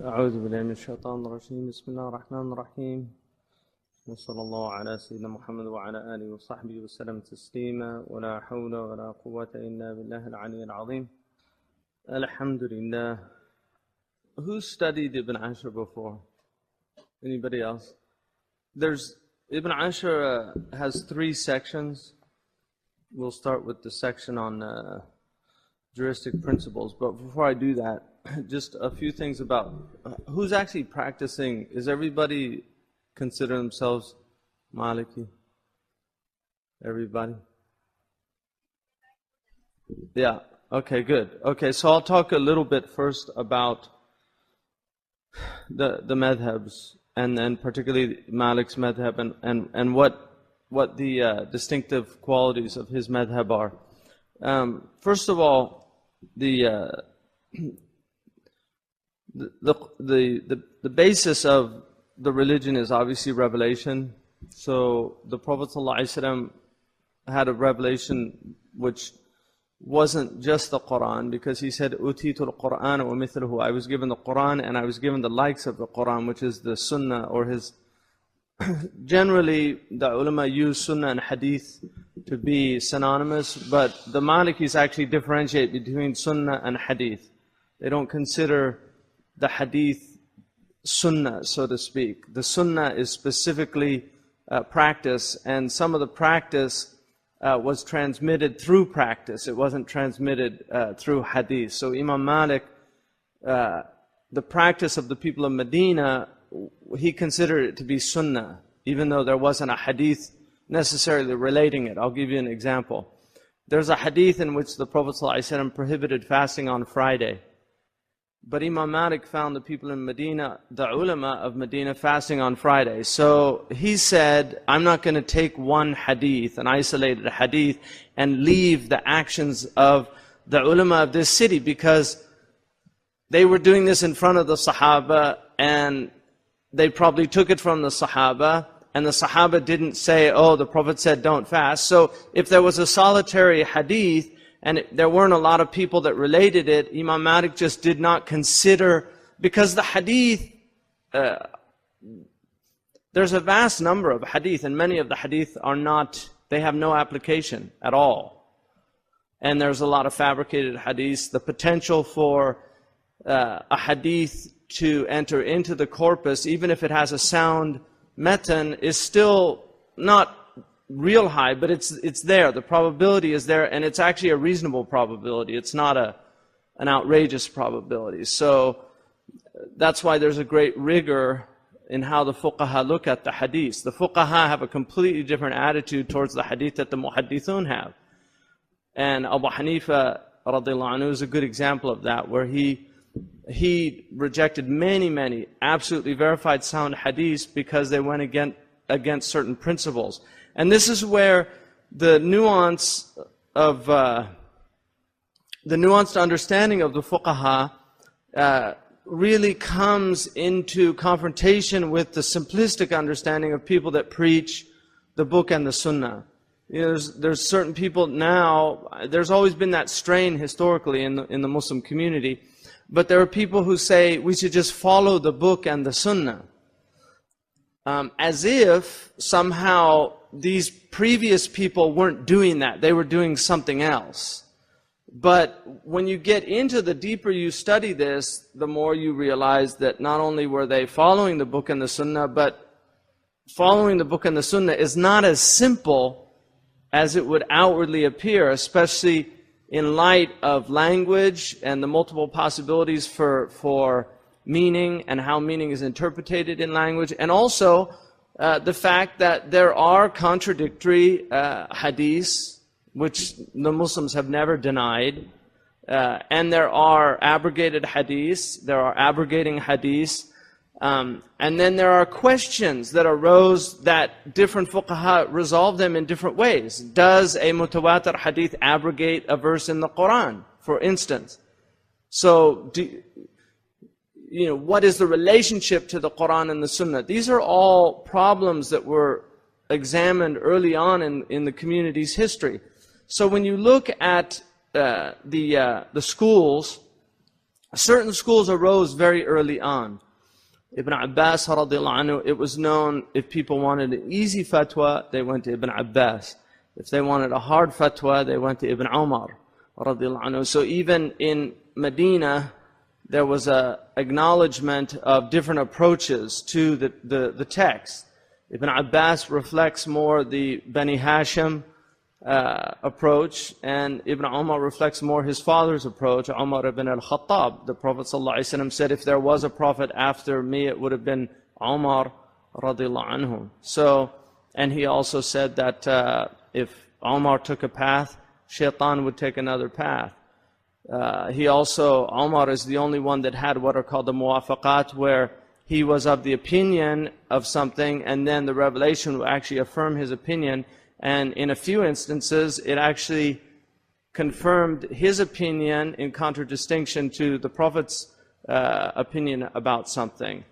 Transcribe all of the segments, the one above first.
أعوذ بالله من الشيطان الرجيم بسم الله الرحمن الرحيم وصلى الله على سيدنا محمد وعلى آله وصحبه وسلم تسليما ولا حول ولا قوة إلا بالله العلي العظيم. Alhamdulillah. Who studied Ibn Ashur before? Anybody else? Ibn Ashur has 3 sections. We'll start with the section on juristic principles. But before I do that, just a few things about who's actually practicing. Is everybody consider themselves Maliki? Everybody? Yeah. Okay, good. Okay, so I'll talk a little bit first about the madhabs, and then particularly Malik's madhab, and what the distinctive qualities of his madhab are. First of all, the basis of the religion is obviously revelation. So the Prophet ﷺ had a revelation which wasn't just the Quran, because he said, "Utitul Quran wa mithluhu." I was given the Quran and I was given the likes of the Quran, which is the Sunnah or his. Generally, the ulama use Sunnah and Hadith to be synonymous, but the Malikis actually differentiate between Sunnah and Hadith. They don't consider the Hadith Sunnah, so to speak. The Sunnah is specifically practice, and some of the practice was transmitted through practice. It wasn't transmitted through Hadith. So Imam Malik, the practice of the people of Medina, he considered it to be Sunnah, even though there wasn't a Hadith necessarily relating it. I'll give you an example. There's a Hadith in which the Prophet ﷺ prohibited fasting on Friday. But Imam Malik found the people in Medina, the ulama of Medina, fasting on Friday. So he said, I'm not going to take one hadith, an isolated hadith, and leave the actions of the ulama of this city, because they were doing this in front of the Sahaba, and they probably took it from the Sahaba, and the Sahaba didn't say, oh, the Prophet said don't fast. So if there was a solitary hadith, and there weren't a lot of people that related it, Imam Malik just did not consider, because the hadith, there's a vast number of hadith, and many of the hadith are not, they have no application at all. And there's a lot of fabricated hadith. The potential for a hadith to enter into the corpus, even if it has a sound matan, is still not real high, but it's there. The probability is there, and it's actually a reasonable probability. It's not an outrageous probability. So that's why there's a great rigor in how the fuqaha look at the hadith. The fuqaha have a completely different attitude towards the hadith that the muhaddithun have. And Abu Hanifa radiallahu anhu is a good example of that, where he rejected many absolutely verified sound hadiths because they went against certain principles. And this is where the nuanced understanding of the fuqaha really comes into confrontation with the simplistic understanding of people that preach the book and the sunnah. You know, there's certain people now, there's always been that strain historically in the Muslim community, but there are people who say we should just follow the book and the sunnah. As if somehow these previous people weren't doing that. They were doing something else. But when you get into the deeper you study this, the more you realize that not only were they following the book and the sunnah, but following the book and the sunnah is not as simple as it would outwardly appear, especially in light of language and the multiple possibilities for meaning and how meaning is interpreted in language, and also the fact that there are contradictory hadiths, which the Muslims have never denied, and there are abrogated hadiths, there are abrogating hadiths, and then there are questions that arose that different fuqaha resolve them in different ways. Does a mutawatir hadith abrogate a verse in the Quran, for instance? So, what is the relationship to the Quran and the Sunnah? These are all problems that were examined early on in the community's history. So when you look at the schools Certain schools arose very early on. Ibn Abbas radiallahu anhu, it was known if people wanted an easy fatwa, they went to Ibn Abbas. If they wanted a hard fatwa, they went to Ibn Umar radiallahu anhu. So even in Medina, there was an acknowledgement of different approaches to the text. Ibn Abbas reflects more the Bani Hashim approach, and Ibn Umar reflects more his father's approach, Umar ibn al-Khattab. The Prophet ﷺ said, if there was a prophet after me, it would have been Umar radiallahu anhu. So, and he also said that if Umar took a path, Shaitan would take another path. Umar is the only one that had what are called the muwafaqat, where he was of the opinion of something, and then the revelation would actually affirm his opinion. And in a few instances, it actually confirmed his opinion in contradistinction to the Prophet's opinion about something,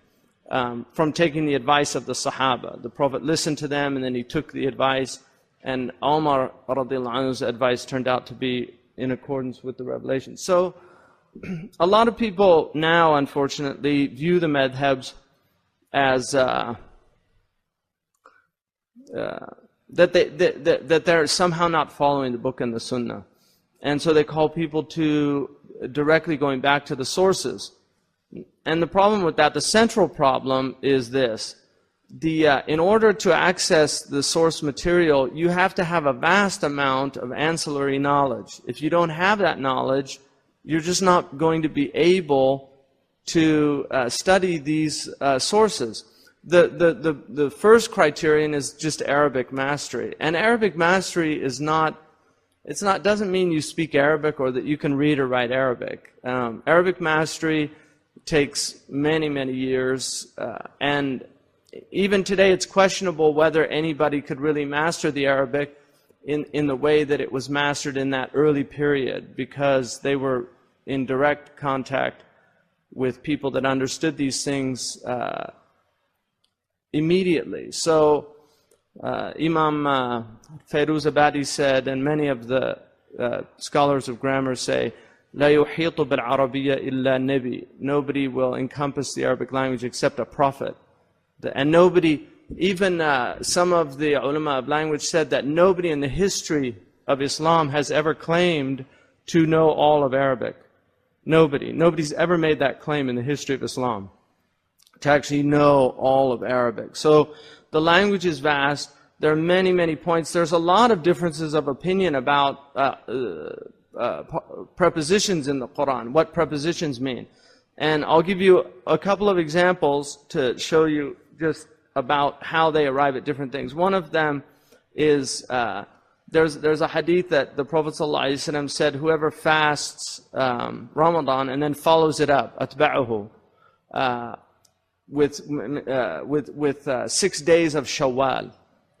from taking the advice of the Sahaba. The Prophet listened to them, and then he took the advice, and Umar radiallahu anhu's advice turned out to be in accordance with the revelation. So, a lot of people now, unfortunately, view the madhabs as that they're somehow not following the book and the sunnah. And so they call people to directly going back to the sources. And the problem with that, the central problem is this. In order to access the source material, you have to have a vast amount of ancillary knowledge. If you don't have that knowledge, you're just not going to be able to study these sources. The first criterion is just Arabic mastery. And Arabic mastery doesn't mean you speak Arabic or that you can read or write Arabic. Arabic mastery takes many, many years, and even today it's questionable whether anybody could really master the Arabic in the way that it was mastered in that early period, because they were in direct contact with people that understood these things immediately. So Imam Fairuz Abadi said, and many of the scholars of grammar say, لا يحيط بالعربية إلا نبي. Nobody will encompass the Arabic language except a prophet. And nobody, even some of the ulama of language said that nobody in the history of Islam has ever claimed to know all of Arabic. Nobody's ever made that claim in the history of Islam, to actually know all of Arabic. So the language is vast. There are many, many points. There's a lot of differences of opinion about prepositions in the Quran, what prepositions mean. And I'll give you a couple of examples to show you just about how they arrive at different things. One of them is, there's a hadith that the Prophet ﷺ said, whoever fasts Ramadan and then follows it up, atba'uhu, with 6 days of Shawwal,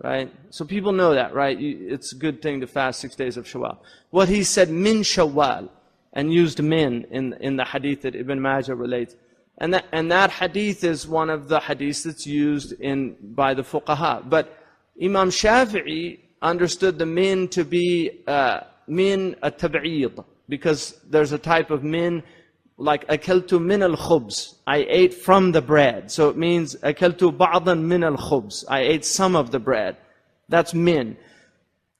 right? So people know that, right? It's a good thing to fast 6 days of Shawwal. What he said, min Shawwal, and used min in the hadith that Ibn Majah relates. And that hadith is one of the hadiths that's used by the fuqaha. But Imam Shafi'i understood the min to be min at-tab'id, because there's a type of min, like akaltu min al-khubz, I ate from the bread. So it means akaltu ba'dan min al-khubz, I ate some of the bread. That's min.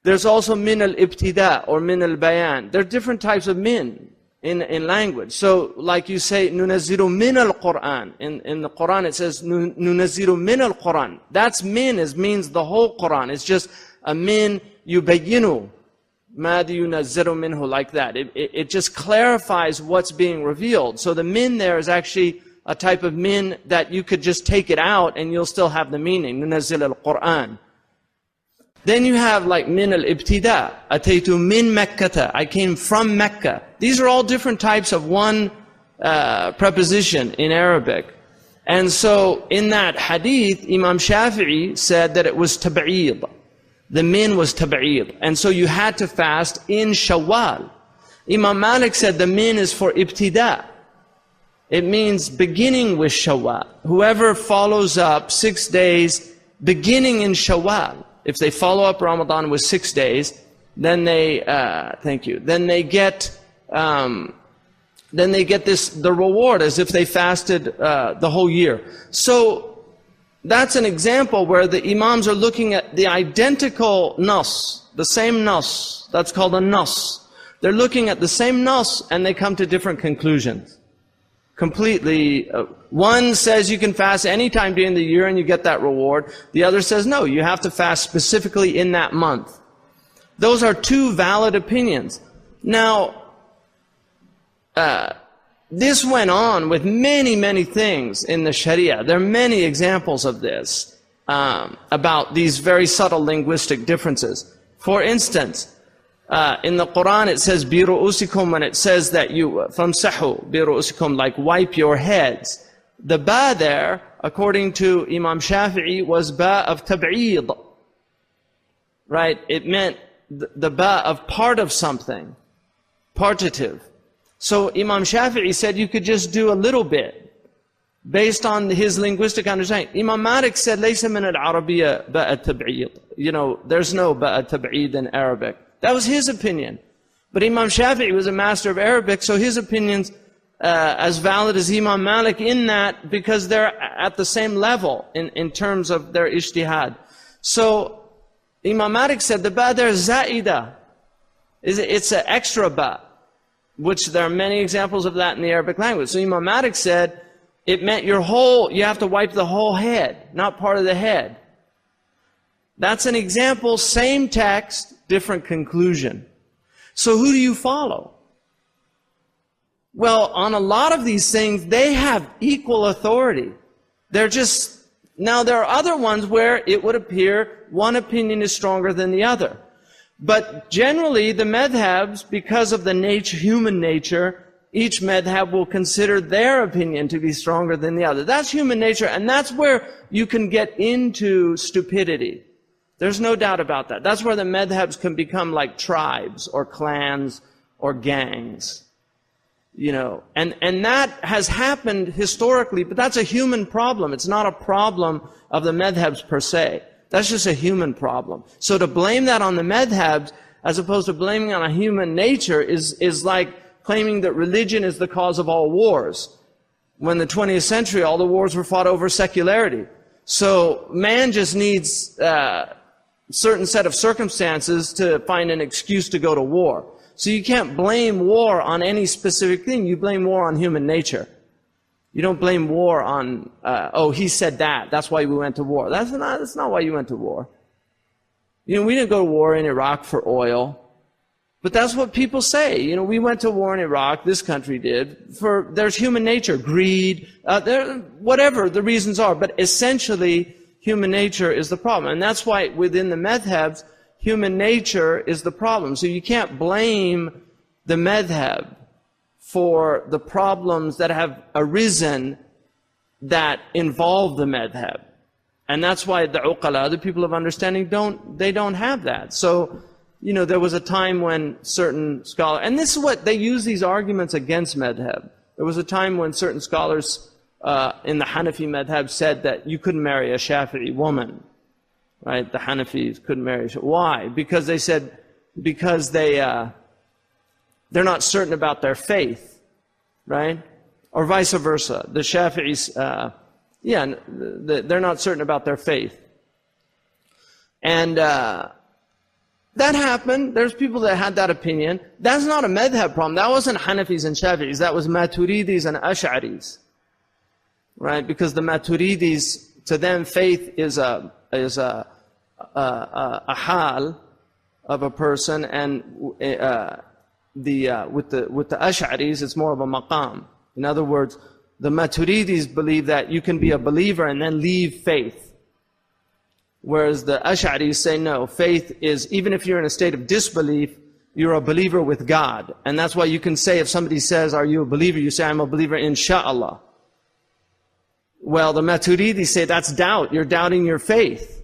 There's also min al-ibtida or min al-bayan. There are different types of min in language. So like you say, nunazziru min al-Quran. In the Quran it says nunazziru min al-Quran. That's min, means the whole Quran. It's just a min yubayyinu. Madi yunazziru minhu, like that. It just clarifies what's being revealed. So the min there is actually a type of min that you could just take it out and you'll still have the meaning. Nunazzil al-Quran. Then you have like min al-ibtida. Ataytu min Makkata. I came from Mecca. These are all different types of one preposition in Arabic. And so in that hadith, Imam Shafi'i said that it was tab'id. The min was tab'id. And so you had to fast in Shawwal. Imam Malik said the min is for ibtida. It means beginning with Shawwal. Whoever follows up 6 days beginning in Shawwal. If they follow up Ramadan with 6 days, then they, then they get then they get the reward as if they fasted the whole year. So that's an example where the imams are looking at the identical nas, the same nas. That's called a nas. They're looking at the same nas and they come to different conclusions. Completely. One says you can fast any time during the year and you get that reward. The other says no, you have to fast specifically in that month. Those are two valid opinions. Now, this went on with many, many things in the Sharia. There are many examples of this, about these very subtle linguistic differences. For instance, in the Quran it says biru'usikum, when it says that you famsahu biru'usikum, like wipe your heads. The ba there, according to Imam Shafi'i, was ba of tab'id. Right? It meant the ba of part of something, partitive. So Imam Shafi'i said you could just do a little bit based on his linguistic understanding. Imam Malik said laysa min al-arabiyya ba'a tab'id. You know, there's no ba'a tab'id in Arabic. That was his opinion. But Imam Shafi'i was a master of Arabic, so his opinion's as valid as Imam Malik in that, because they're at the same level in terms of their ijtihad. So Imam Malik said the ba there is za'ida. It's an extra ba, which there are many examples of that in the Arabic language. So Imam Malik said it meant you have to wipe the whole head, not part of the head. That's an example, same text, different conclusion. So who do you follow? Well, on a lot of these things, they have equal authority. Now there are other ones where it would appear one opinion is stronger than the other. But generally, the madhabs, because of the human nature, each madhab will consider their opinion to be stronger than the other. That's human nature, and that's where you can get into stupidity. There's no doubt about that. That's where the madhabs can become like tribes or clans or gangs. You know, and that has happened historically, but that's a human problem. It's not a problem of the madhabs per se. That's just a human problem. So to blame that on the madhabs, as opposed to blaming on a human nature, is like claiming that religion is the cause of all wars. When in the 20th century, all the wars were fought over secularity. So man just needs certain set of circumstances to find an excuse to go to war. So you can't blame war on any specific thing. You blame war on human nature. You don't blame war on, he said that, that's why we went to war. That's not why you went to war. You know, we didn't go to war in Iraq for oil. But that's what people say. You know, we went to war in Iraq, this country did, there's human nature, greed, whatever the reasons are. But essentially, human nature is the problem. And that's why within the madhabs, human nature is the problem. So you can't blame the madhab for the problems that have arisen that involve the madhab. And that's why the uqala, the people of understanding, don't have that. So, you know, there was a time when certain scholars, and this is what, they use these arguments against madhab. There was a time when certain scholars in the Hanafi madhab said that you couldn't marry a Shafi'i woman. Right? The Hanafis couldn't marry. Why? Because they said, they're not certain about their faith. Right? Or vice versa. The Shafi'is, they're not certain about their faith. And that happened. There's people that had that opinion. That's not a madhab problem. That wasn't Hanafis and Shafi'is. That was Maturidis and Ash'aris. Right? Because the Maturidis, to them, faith is a hal of a person, and with the Ash'aris, it's more of a maqam. In other words, the Maturidis believe that you can be a believer and then leave faith. Whereas the Ash'aris say no, faith is, even if you're in a state of disbelief, you're a believer with God. And that's why you can say, if somebody says, are you a believer? You say, I'm a believer, insha'Allah. Well, the Maturidis say that's doubt. You're doubting your faith.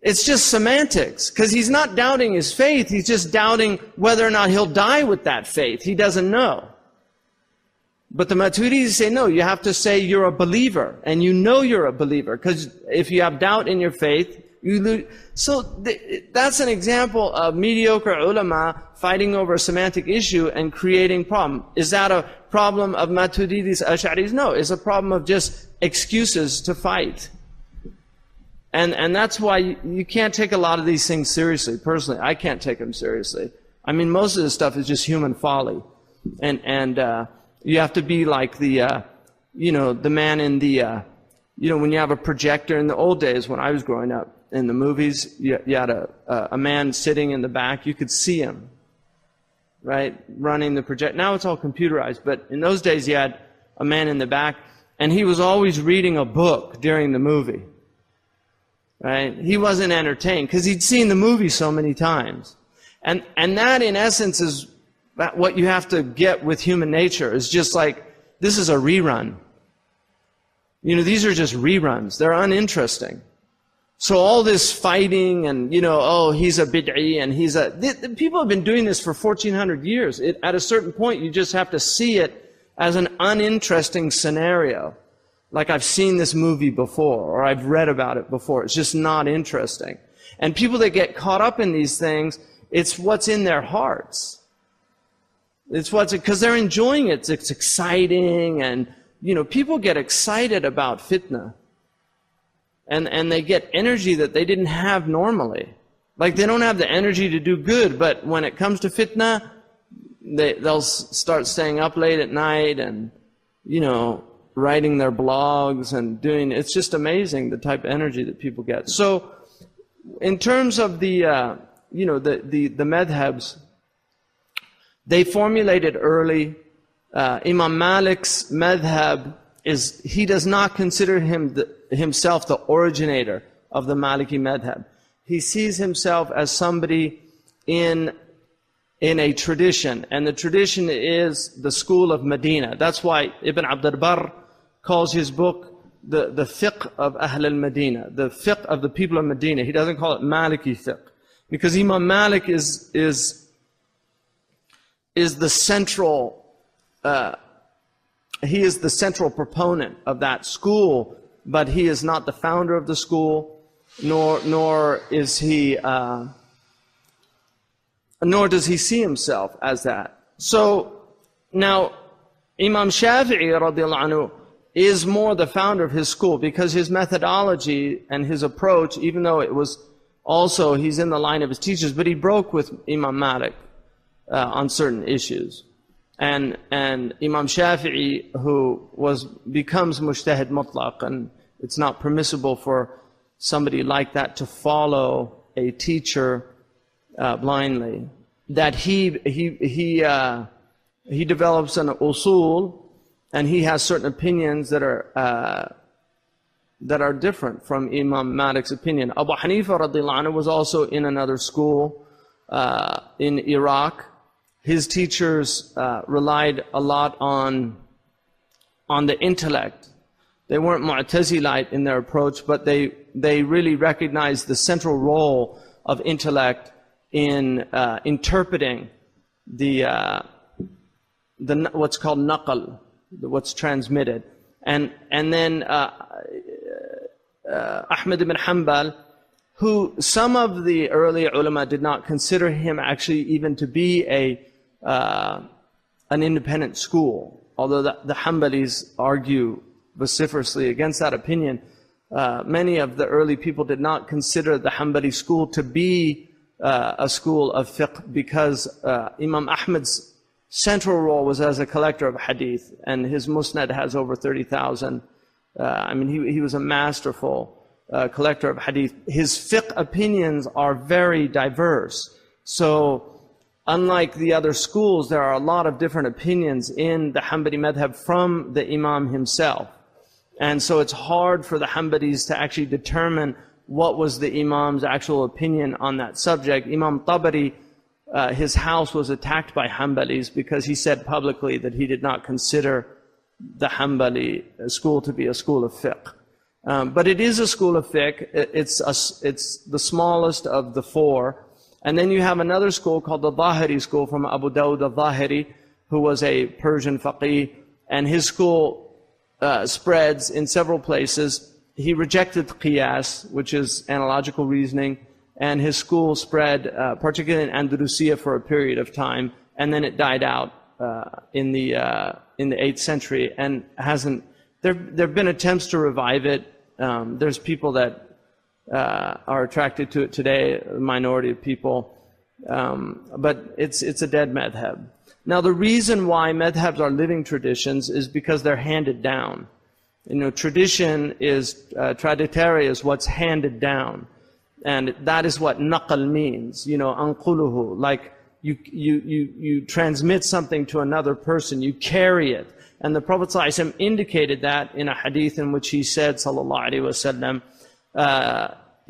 It's just semantics, because he's not doubting his faith. He's just doubting whether or not he'll die with that faith. He doesn't know. But the Maturidis say, no, you have to say you're a believer, and you know you're a believer, because if you have doubt in your faith, That's an example of mediocre ulama fighting over a semantic issue and creating problem. Is that a problem of Maturidis, Ash'aris? No, it's a problem of just excuses to fight. And that's why you can't take a lot of these things seriously. Personally, I can't take them seriously. I mean, most of this stuff is just human folly. And you have to be like the man in the, when you have a projector in the old days when I was growing up, in the movies, you had a man sitting in the back, you could see him, right, running the projector. Now it's all computerized, but in those days you had a man in the back, and he was always reading a book during the movie, right? He wasn't entertained, because he'd seen the movie so many times. And that, in essence, is what you have to get with human nature, is just like, this is a rerun. These are just reruns. They're uninteresting. So all this fighting and, he's a bid'i and he's a... People have been doing this for 1,400 years. At a certain point, you just have to see it as an uninteresting scenario. Like, I've seen this movie before, or I've read about it before. It's just not interesting. And people that get caught up in these things, it's what's in their hearts. It's because they're enjoying it. It's exciting, and, people get excited about fitna. And they get energy that they didn't have normally. Like, they don't have the energy to do good, but when it comes to fitna, they'll start staying up late at night and, writing their blogs and doing... It's just amazing the type of energy that people get. So, in terms of the madhabs, they formulated early. Imam Malik's madhab he does not consider himself the originator of the Maliki madhab. He sees himself as somebody in a tradition, and the tradition is the school of Medina. That's why Ibn Abd al-Barr calls his book the Fiqh of Ahl al-Medina, the Fiqh of the people of Medina. He doesn't call it Maliki Fiqh, because Imam Malik is the central... he is the central proponent of that school, but he is not the founder of the school, nor is he, nor does he see himself as that. So now, Imam Shafi'i radiallahu anhu is more the founder of his school, because his methodology and his approach, even though it was also he's in the line of his teachers, but he broke with Imam Malik on certain issues. And Imam Shafi'i, who becomes mujtahid mutlaq, and it's not permissible for somebody like that to follow a teacher blindly. That he develops an usul, and he has certain opinions that are different from Imam Malik's opinion. Abu Hanifa radiallahu anhu was also in another school in Iraq. His teachers relied a lot on the intellect. They weren't Mu'tazilite in their approach, but they really recognized the central role of intellect in interpreting the what's called naql, what's transmitted. And then Ahmad ibn Hanbal, who some of the early ulama did not consider him actually even to be an independent school, although the Hanbalis argue vociferously against that opinion. Many of the early people did not consider the Hanbali school to be a school of fiqh, because Imam Ahmad's central role was as a collector of hadith, and his musnad has over 30,000. He was a masterful collector of hadith. His fiqh opinions are very diverse. So, unlike the other schools, there are a lot of different opinions in the Hanbali madhab from the Imam himself. And so it's hard for the Hanbalis to actually determine what was the Imam's actual opinion on that subject. Imam Tabari, his house was attacked by Hanbalis because he said publicly that he did not consider the Hanbali school to be a school of fiqh. But it is a school of fiqh. It's the smallest of the four. And then you have another school called the Zahiri school from Abu Dawud al-Zahiri, who was a Persian faqih, and his school spreads in several places. he rejected qiyas, which is analogical reasoning, and his school spread, particularly in Andalusia, for a period of time, and then it died out in the 8th century, and hasn't. There have been attempts to revive it. There's people that are attracted to it today, a minority of people, but it's a dead madhab. Now, the reason why madhabs are living traditions is because they're handed down. You know, tradition is, traditare is what's handed down. And that is what naqal means, you know, anquluhu, like you transmit something to another person, you carry it. And the Prophet ﷺ indicated that in a hadith in which he said, sallallahu alayhi wa sallam,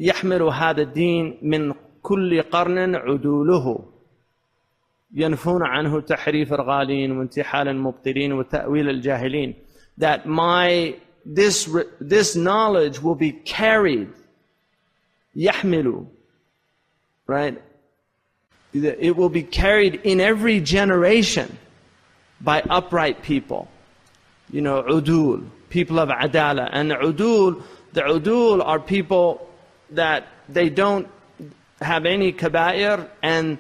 يحمل هذا الدين من كل قرن عدوله ينفون عنه تحريف الغالين وانتحال المبطلين وتأويل الجاهلين. That this knowledge will be carried, يحمل, right? It will be carried in every generation by upright people. You know, udul, people of adala. And the udul are people that they don't have any kaba'ir and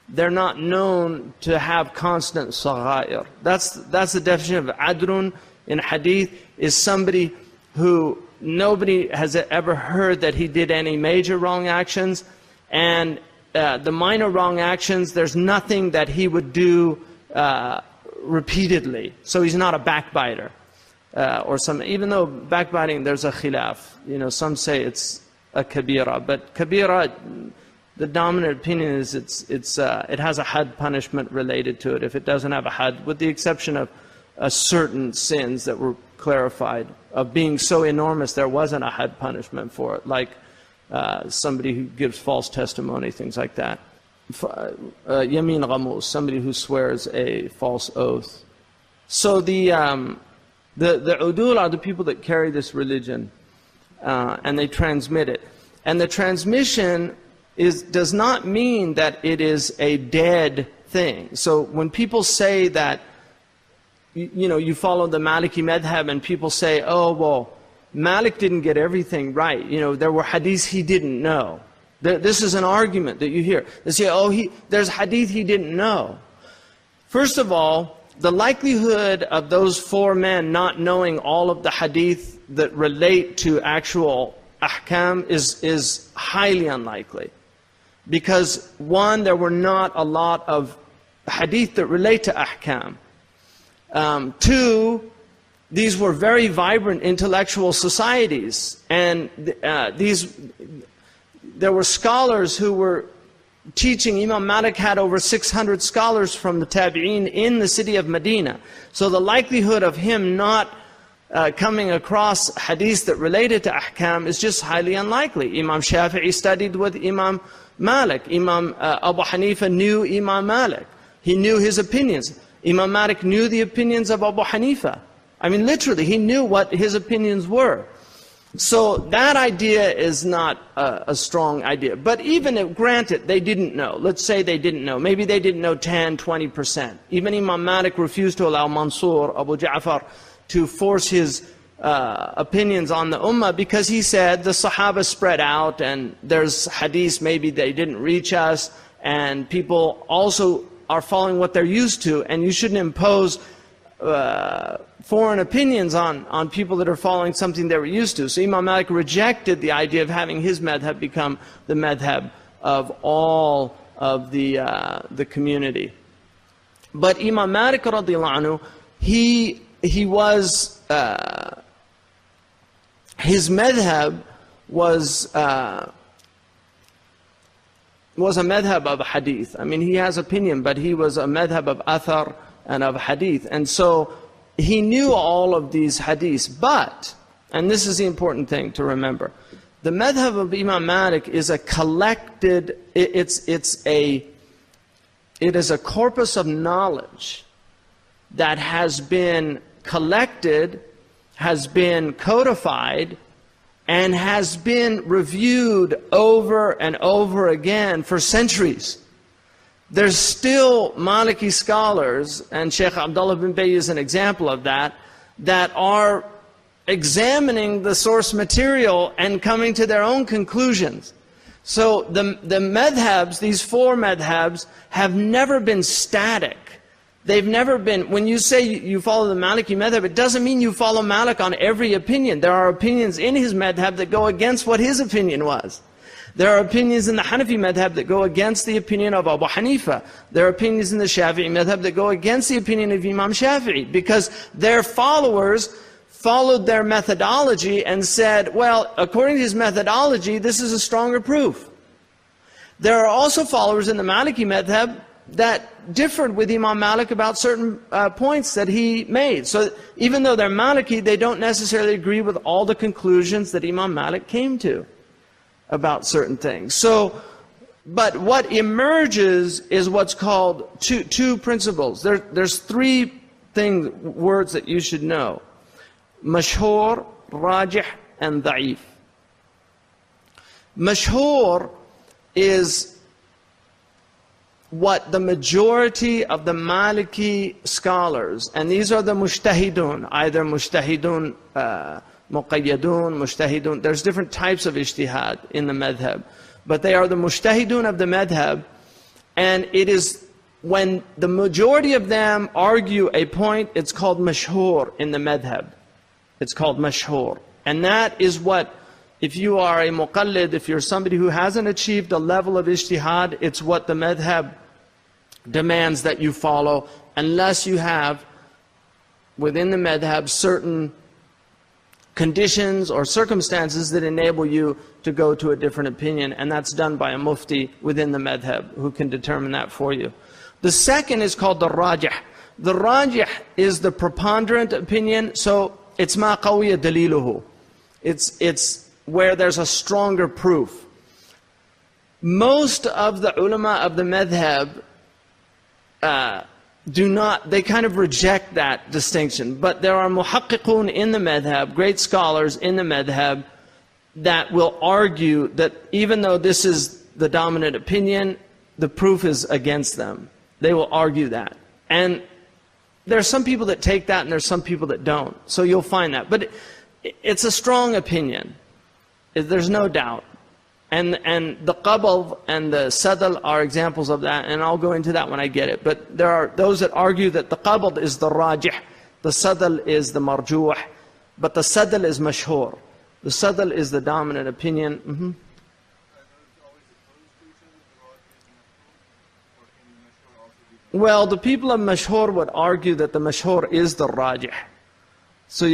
they're not known to have constant saghair. That's the definition of adrun in hadith, is somebody who nobody has ever heard that he did any major wrong actions, and the minor wrong actions, there's nothing that he would do repeatedly. So he's not a backbiter. Even though backbiting, there's a khilaf. You know, some say it's a kabira, but kabira, the dominant opinion is it has a had punishment related to it if it doesn't have a had, with the exception of certain sins that were clarified, of being so enormous there wasn't a had punishment for it, like somebody who gives false testimony, things like that. Yamin ghamus, somebody who swears a false oath. So the udul are the people that carry this religion, and they transmit it. And the transmission does not mean that it is a dead thing. So when people say that, you know, you follow the Maliki madhab, and people say, oh, well, Malik didn't get everything right. You know, there were hadiths he didn't know. This is an argument that you hear. They say, oh, there's hadith he didn't know. First of all, the likelihood of those 4 men not knowing all of the hadith that relate to actual ahkam is highly unlikely. Because one, there were not a lot of hadith that relate to ahkam. 2, these were very vibrant intellectual societies, and there were scholars who were teaching. Imam Malik had over 600 scholars from the Tabi'een in the city of Medina. So the likelihood of him not coming across hadiths that related to ahkam is just highly unlikely. Imam Shafi'i studied with Imam Malik. Imam Abu Hanifa knew Imam Malik. He knew his opinions. Imam Malik knew the opinions of Abu Hanifa. I mean, literally, he knew what his opinions were. So that idea is not a strong idea. But even if, granted, they didn't know. Let's say they didn't know. Maybe they didn't know 10, 20%. Even Imam Malik refused to allow Mansur, Abu Ja'far, to force his opinions on the ummah, because he said the Sahaba spread out and there's hadiths maybe they didn't reach us, and people also are following what they're used to, and you shouldn't impose foreign opinions on people that are following something they were used to. So Imam Malik rejected the idea of having his madhab become the madhab of all of the community. But Imam Malik radiallahu anhu, his madhab was a madhab of hadith. I mean, he has opinion, but he was a madhab of athar and of hadith. And so he knew all of these hadiths, but, and this is the important thing to remember, the madhab of Imam Malik is a collected, it is a corpus of knowledge that has been collected, has been codified, and has been reviewed over and over again for centuries. There's still Maliki scholars, and Shaykh Abdullah bin Bay is an example of that, that are examining the source material and coming to their own conclusions. So the madhabs, these four madhabs, have never been static. They've never been, when you say you follow the Maliki madhab, it doesn't mean you follow Malik on every opinion. There are opinions in his madhab that go against what his opinion was. There are opinions in the Hanafi madhab that go against the opinion of Abu Hanifa. There are opinions in the Shafi'i madhab that go against the opinion of Imam Shafi'i, because their followers followed their methodology and said, well, according to his methodology, this is a stronger proof. There are also followers in the Maliki madhab that differed with Imam Malik about certain points that he made. So even though they're Maliki, they don't necessarily agree with all the conclusions that Imam Malik came to about certain things. So, but what emerges is what's called two principles. There's three words that you should know: mashhur, rajih, and da'if. Mashhur is what the majority of the Maliki scholars, and these are the mujtahidun, either mujtahidun muqayyadun, mujtahidun, there's different types of ijtihad in the madhab, but they are the mujtahidun of the madhab, and it is when the majority of them argue a point, it's called mashhur in the madhab. It's called mashhur. And that is what, if you are a muqallid, if you're somebody who hasn't achieved a level of ijtihad, it's what the madhab demands that you follow, unless you have within the madhab certain conditions or circumstances that enable you to go to a different opinion, and that's done by a mufti within the madhab who can determine that for you. The second is called the rajih. The rajih is the preponderant opinion, so it's ma qawiya daliluhu. It's where there's a stronger proof. Most of the ulama of the madhab they kind of reject that distinction. But there are muhaqqiqun in the madhab, great scholars in the madhab, that will argue that even though this is the dominant opinion, the proof is against them. They will argue that. And there are some people that take that and there's some people that don't. So you'll find that. But it's a strong opinion. There's no doubt. And the qabl and the sadal are examples of that, and I'll go into that when I get it. But there are those that argue that the qabl is the rajih, the sadal is the marjuh, but the sadal is mashhur. The sadal is the dominant opinion. Well, the people of mashhur would argue that the mashhur is the rajih. So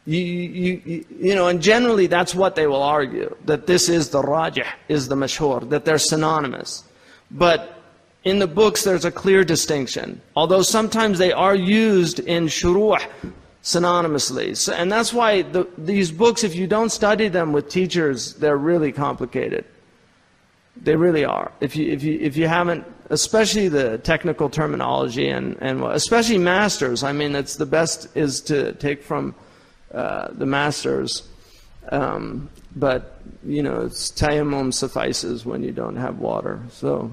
you know, and generally that's what they will argue, that this is the rajih, is the mashhur, that they're synonymous. But in the books there's a clear distinction, although sometimes they are used in shuruh synonymously. So, and that's why these books, if you don't study them with teachers, they're really complicated. They really are. If you haven't, especially the technical terminology and especially masters, I mean, it's the best is to take from the masters, but you know, it's tayammum suffices when you don't have water. So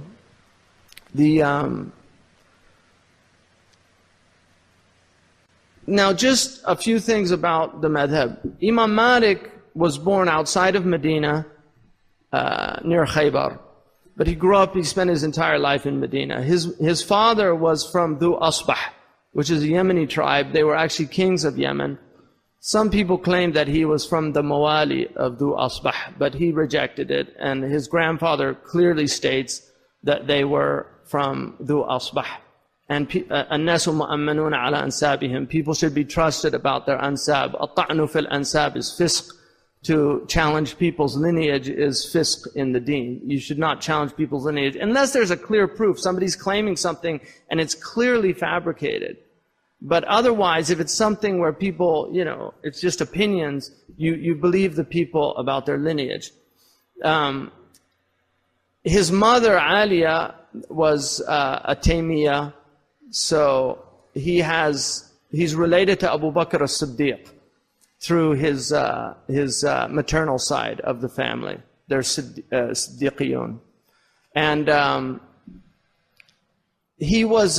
now just a few things about the madhab. Imam Malik was born outside of Medina, near Khaybar, but he spent his entire life in Medina. His father was from Dhu Asbah, which is a Yemeni tribe. They were actually kings of Yemen. Some people claim that he was from the Mawali of Dhu Asbah, but he rejected it, and his grandfather clearly states that they were from Dhu Asbah. And الناس مؤمنون على أنسابهم. People should be trusted about their ansab. الطعن في الأنساب is fisq. To challenge people's lineage is fisq in the deen. You should not challenge people's lineage unless there's a clear proof. Somebody's claiming something and it's clearly fabricated. But otherwise, if it's something where people, you know, it's just opinions, you believe the people about their lineage. His mother, Aliyah, was a Taymiyah, so he's related to Abu Bakr as-Siddiq through his maternal side of the family. They're Siddiqiyun. And he was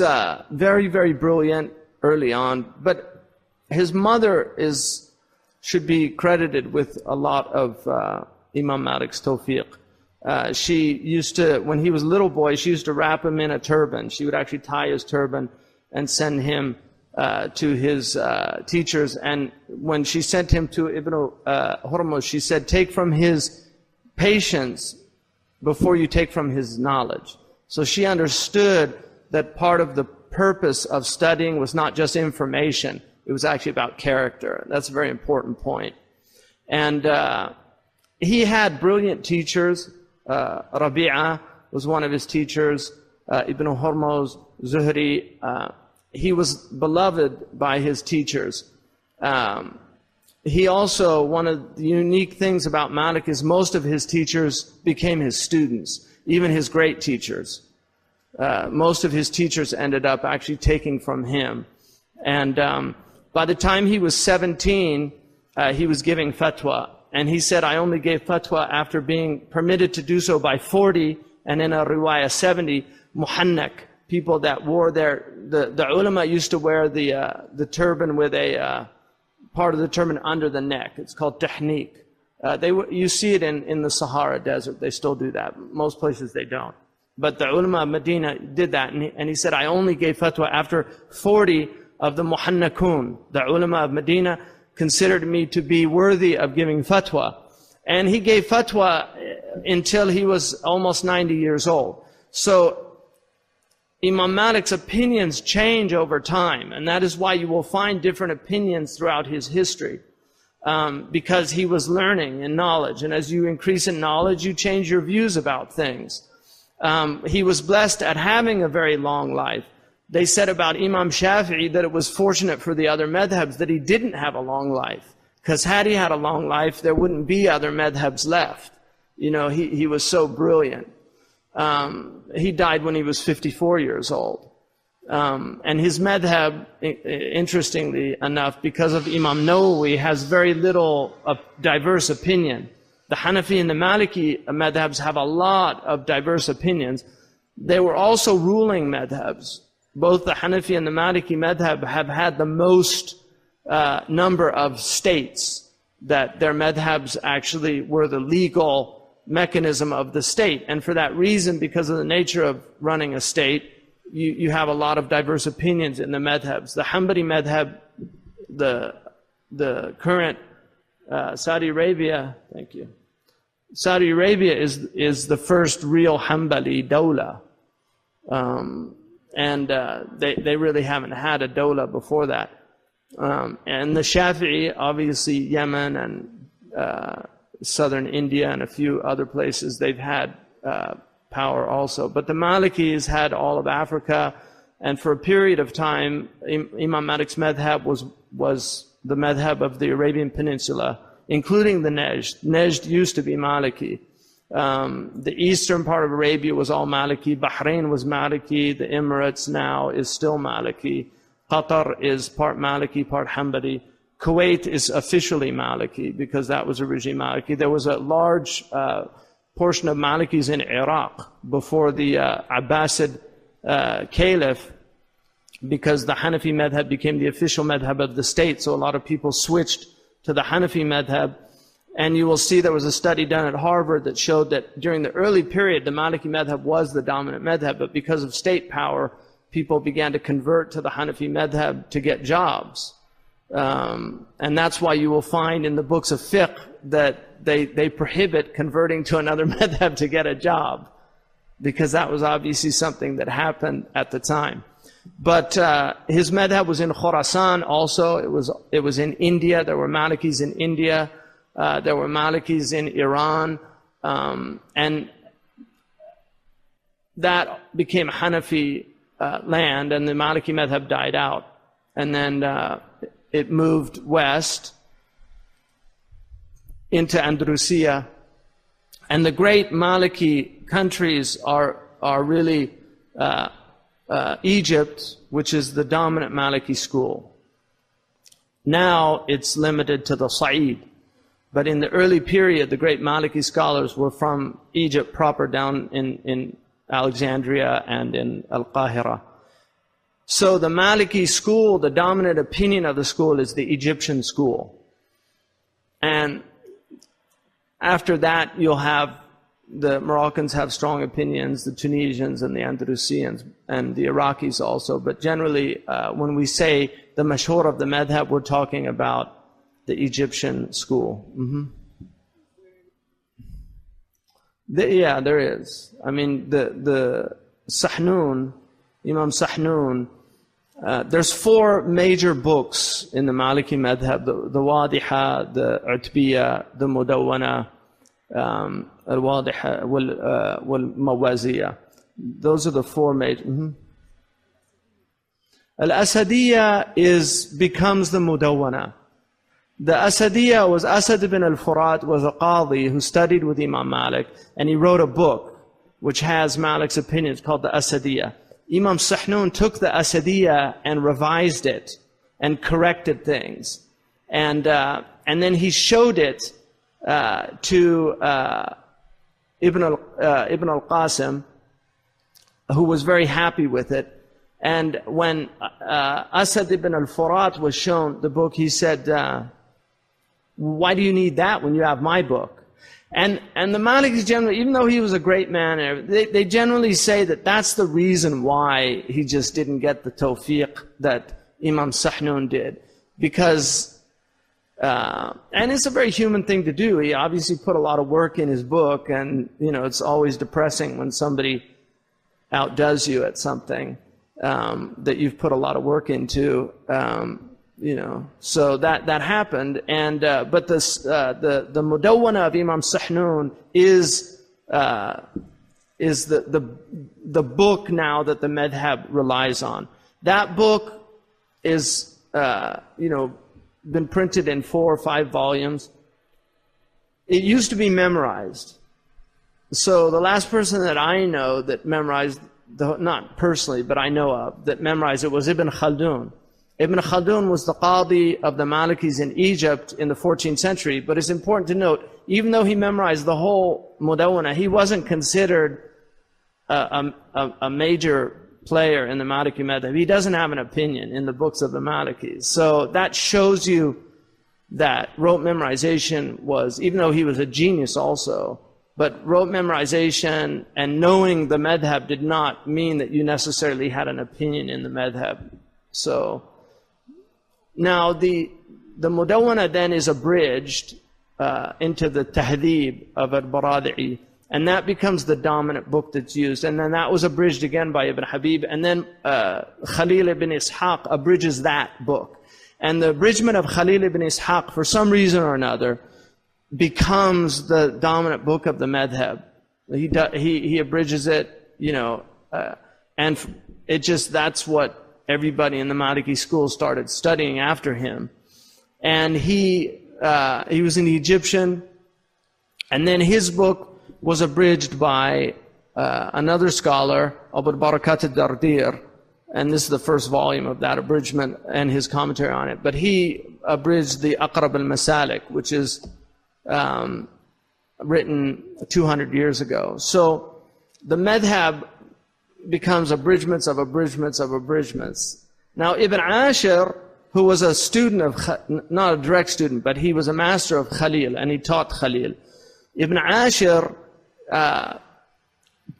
very, very brilliant early on, but his mother should be credited with a lot of Imam Malik's tawfiq. She used to, when he was a little boy, she used to wrap him in a turban. She would actually tie his turban and send him to his teachers. And when she sent him to Ibn Hormuz, she said, take from his patience before you take from his knowledge. So she understood that part of the purpose of studying was not just information, it was actually about character. That's a very important point. And he had brilliant teachers. Rabi'a was one of his teachers, Ibn Hormuz, Zuhri. He was beloved by his teachers. He also, one of the unique things about Malik is most of his teachers became his students, even his great teachers. Most of his teachers ended up actually taking from him. And by the time he was 17, he was giving fatwa. And he said, I only gave fatwa after being permitted to do so by 40, and in a riwayah 70, muhannak, people that wore the ulama used to wear the turban with a part of the turban under the neck. It's called tahniq. You see it in the Sahara Desert. They still do that. Most places they don't. But the ulama of Medina did that, and he said, I only gave fatwa after 40 of the muhannakun. The ulama of Medina considered me to be worthy of giving fatwa. And he gave fatwa until he was almost 90 years old. So Imam Malik's opinions change over time, and that is why you will find different opinions throughout his history, because he was learning in knowledge, and as you increase in knowledge, you change your views about things. He was blessed at having a very long life. They said about Imam Shafi'i that it was fortunate for the other madhabs that he didn't have a long life, because had he had a long life, there wouldn't be other madhabs left. You know, he was so brilliant. He died when he was 54 years old. And his madhab, interestingly enough, because of Imam Nawawi, has very little diverse opinion. The Hanafi and the Maliki madhabs have a lot of diverse opinions. They were also ruling madhabs. Both the Hanafi and the Maliki madhab have had the most number of states that their madhabs actually were the legal mechanism of the state. And for that reason, because of the nature of running a state, you have a lot of diverse opinions in the madhabs. The Hanbali madhab, the current Saudi Arabia, thank you. Saudi Arabia is the first real Hanbali dawla. And they really haven't had a dawla before that. And the Shafi'i, obviously Yemen and southern India and a few other places, they've had power also. But the Malikis had all of Africa, and for a period of time, Imam Malik's madhab was the madhab of the Arabian Peninsula, including the Najd. Najd used to be Maliki. The eastern part of Arabia was all Maliki. Bahrain was Maliki. The Emirates now is still Maliki. Qatar is part Maliki, part Hanbali. Kuwait is officially Maliki because that was originally Maliki. There was a large portion of Malikis in Iraq before the Abbasid Caliph, because the Hanafi madhab became the official madhab of the state. So a lot of people switched to the Hanafi madhab. And you will see there was a study done at Harvard that showed that during the early period, the Maliki madhab was the dominant madhab, but because of state power, people began to convert to the Hanafi madhab to get jobs. And that's why you will find in the books of Fiqh that they prohibit converting to another madhab to get a job, because that was obviously something that happened at the time. But his madhab was in Khurasan also. It was in India. There were Malikis in India. There were Malikis in Iran, and that became Hanafi land, and the Maliki madhab died out. And then it moved west into Andalusia. And the great Maliki countries are really Egypt, which is the dominant Maliki school. Now it's limited to the Sa'id. But in the early period, the great Maliki scholars were from Egypt proper, down in Alexandria and in Al-Qahira. So the Maliki school, the dominant opinion of the school is the Egyptian school. And after that, you'll have the Moroccans have strong opinions, the Tunisians and the Andalusians, and the Iraqis also. But generally, when we say the mashhur of the madhab, we're talking about the Egyptian school. Yeah, there is. I mean, the Sahnun, Imam Sahnun, there's 4 major books in the Maliki madhab, the Wadiha, the Utbiyah, the Mudawwana, Al-Wadiha, wal-Mawaziyah. Those are the 4 major. Al-Asadiyya becomes the Mudawwana. The Asadiyya was Asad ibn al-Furat, was a qadi who studied with Imam Malik, and he wrote a book which has Malik's opinions called the Asadiyya. Imam Sahnun took the Asadiyya and revised it and corrected things. And then he showed it to Ibn al-Qasim, who was very happy with it. And when Asad ibn al-Furat was shown the book, he said, why do you need that when you have my book? And the Malikis generally, even though he was a great man, they generally say that that's the reason why he just didn't get the tawfiq that Imam Sahnun did. Because, and it's a very human thing to do. He obviously put a lot of work in his book, and it's always depressing when somebody outdoes you at something that you've put a lot of work into. So that happened, and but the Mudawwana of Imam Sahnun is the book now that the madhab relies on. That book is been printed in 4 or 5 volumes. It used to be memorized. So the last person that I know that memorized, not personally, but I know of, that memorized it was Ibn Khaldun. Ibn Khaldun was the qadi of the Malikis in Egypt in the 14th century, but it's important to note, even though he memorized the whole Mudawwana, he wasn't considered a major player in the Maliki madhab. He doesn't have an opinion in the books of the Malikis. So that shows you that rote memorization was, even though he was a genius also, but rote memorization and knowing the madhab did not mean that you necessarily had an opinion in the madhab. So now the Mudawwana then is abridged into the Tahdhib of al-Baradi'i, and that becomes the dominant book that's used. And then that was abridged again by Ibn Habib, and then Khalil ibn Ishaq abridges that book. And the abridgment of Khalil ibn Ishaq, for some reason or another, becomes the dominant book of the madhab. He abridges it, and it just, that's what everybody in the Maliki school started studying after him. And he was an Egyptian, and then his book was abridged by another scholar, Abu Barakat al-Dardir, and this is the first volume of that abridgment and his commentary on it. But he abridged the Aqrab al-Masalik, which is written 200 years ago. So the madhab becomes abridgments of abridgments of abridgments. Now Ibn Ashir, who was a student of, not a direct student, but he was a master of Khalil, and he taught Khalil. Ibn Ashir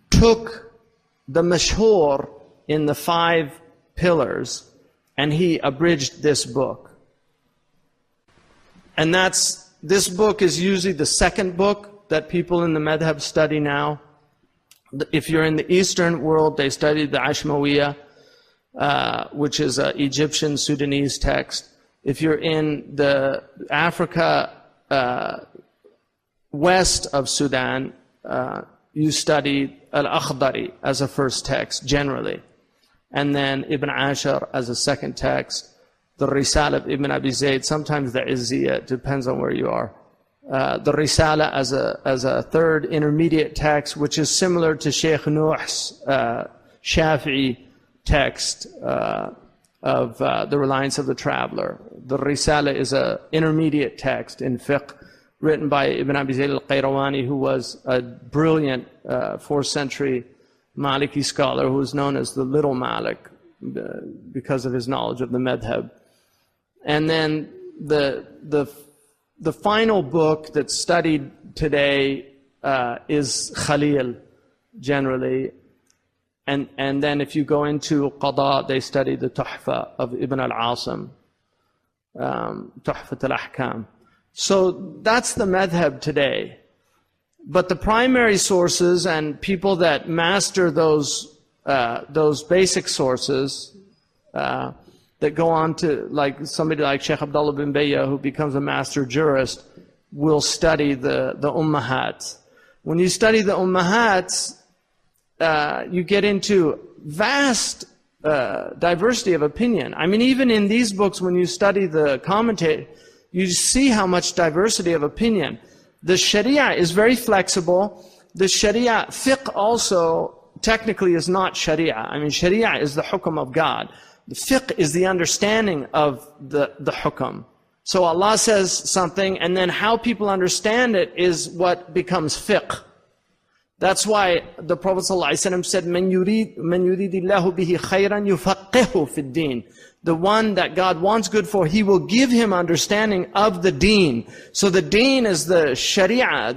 took the mashhur in the 5 pillars, and he abridged this book. And this book is usually the second book that people in the madhab study now. If you're in the Eastern world, they study the Ashmawiyah, which is an Egyptian Sudanese text. If you're in the Africa west of Sudan, you study Al-Akhdari as a first text, generally. And then Ibn Ashir as a second text. The Risala of Ibn Abi Zayd, sometimes the Izziyah, depends on where you are. The Risala as a third intermediate text, which is similar to Shaykh Nuh's Shafi'i text of the reliance of the traveler. The Risala is an intermediate text in fiqh, written by Ibn Abi Zayd al-Qayrawani, who was a brilliant 4th century Maliki scholar who was known as the Little Malik. because of his knowledge of the madhab. And then the final book that's studied today is Khalil, generally. And then if you go into Qada, they study the Tuhfa of Ibn al-Asim, Tuhfat al-Ahkam. So that's the madhab today. But the primary sources and people that master those basic sources, that go on to, like somebody like Shaykh Abdullah bin Bayya, who becomes a master jurist, will study the Ummahats. When you study the Ummahats, you get into vast diversity of opinion. I mean, even in these books, when you study the commentator, you see how much diversity of opinion. The Sharia is very flexible. The Sharia, Fiqh also technically is not Sharia. I mean, Sharia is the hukum of God. The Fiqh is the understanding of the hukum. So Allah says something, and then how people understand it is what becomes fiqh. That's why the Prophet ﷺ said, "Man yuridillahu bihi khayran yufaqihu fid din." The one that God wants good for, He will give him understanding of the deen. So the deen is the sharia.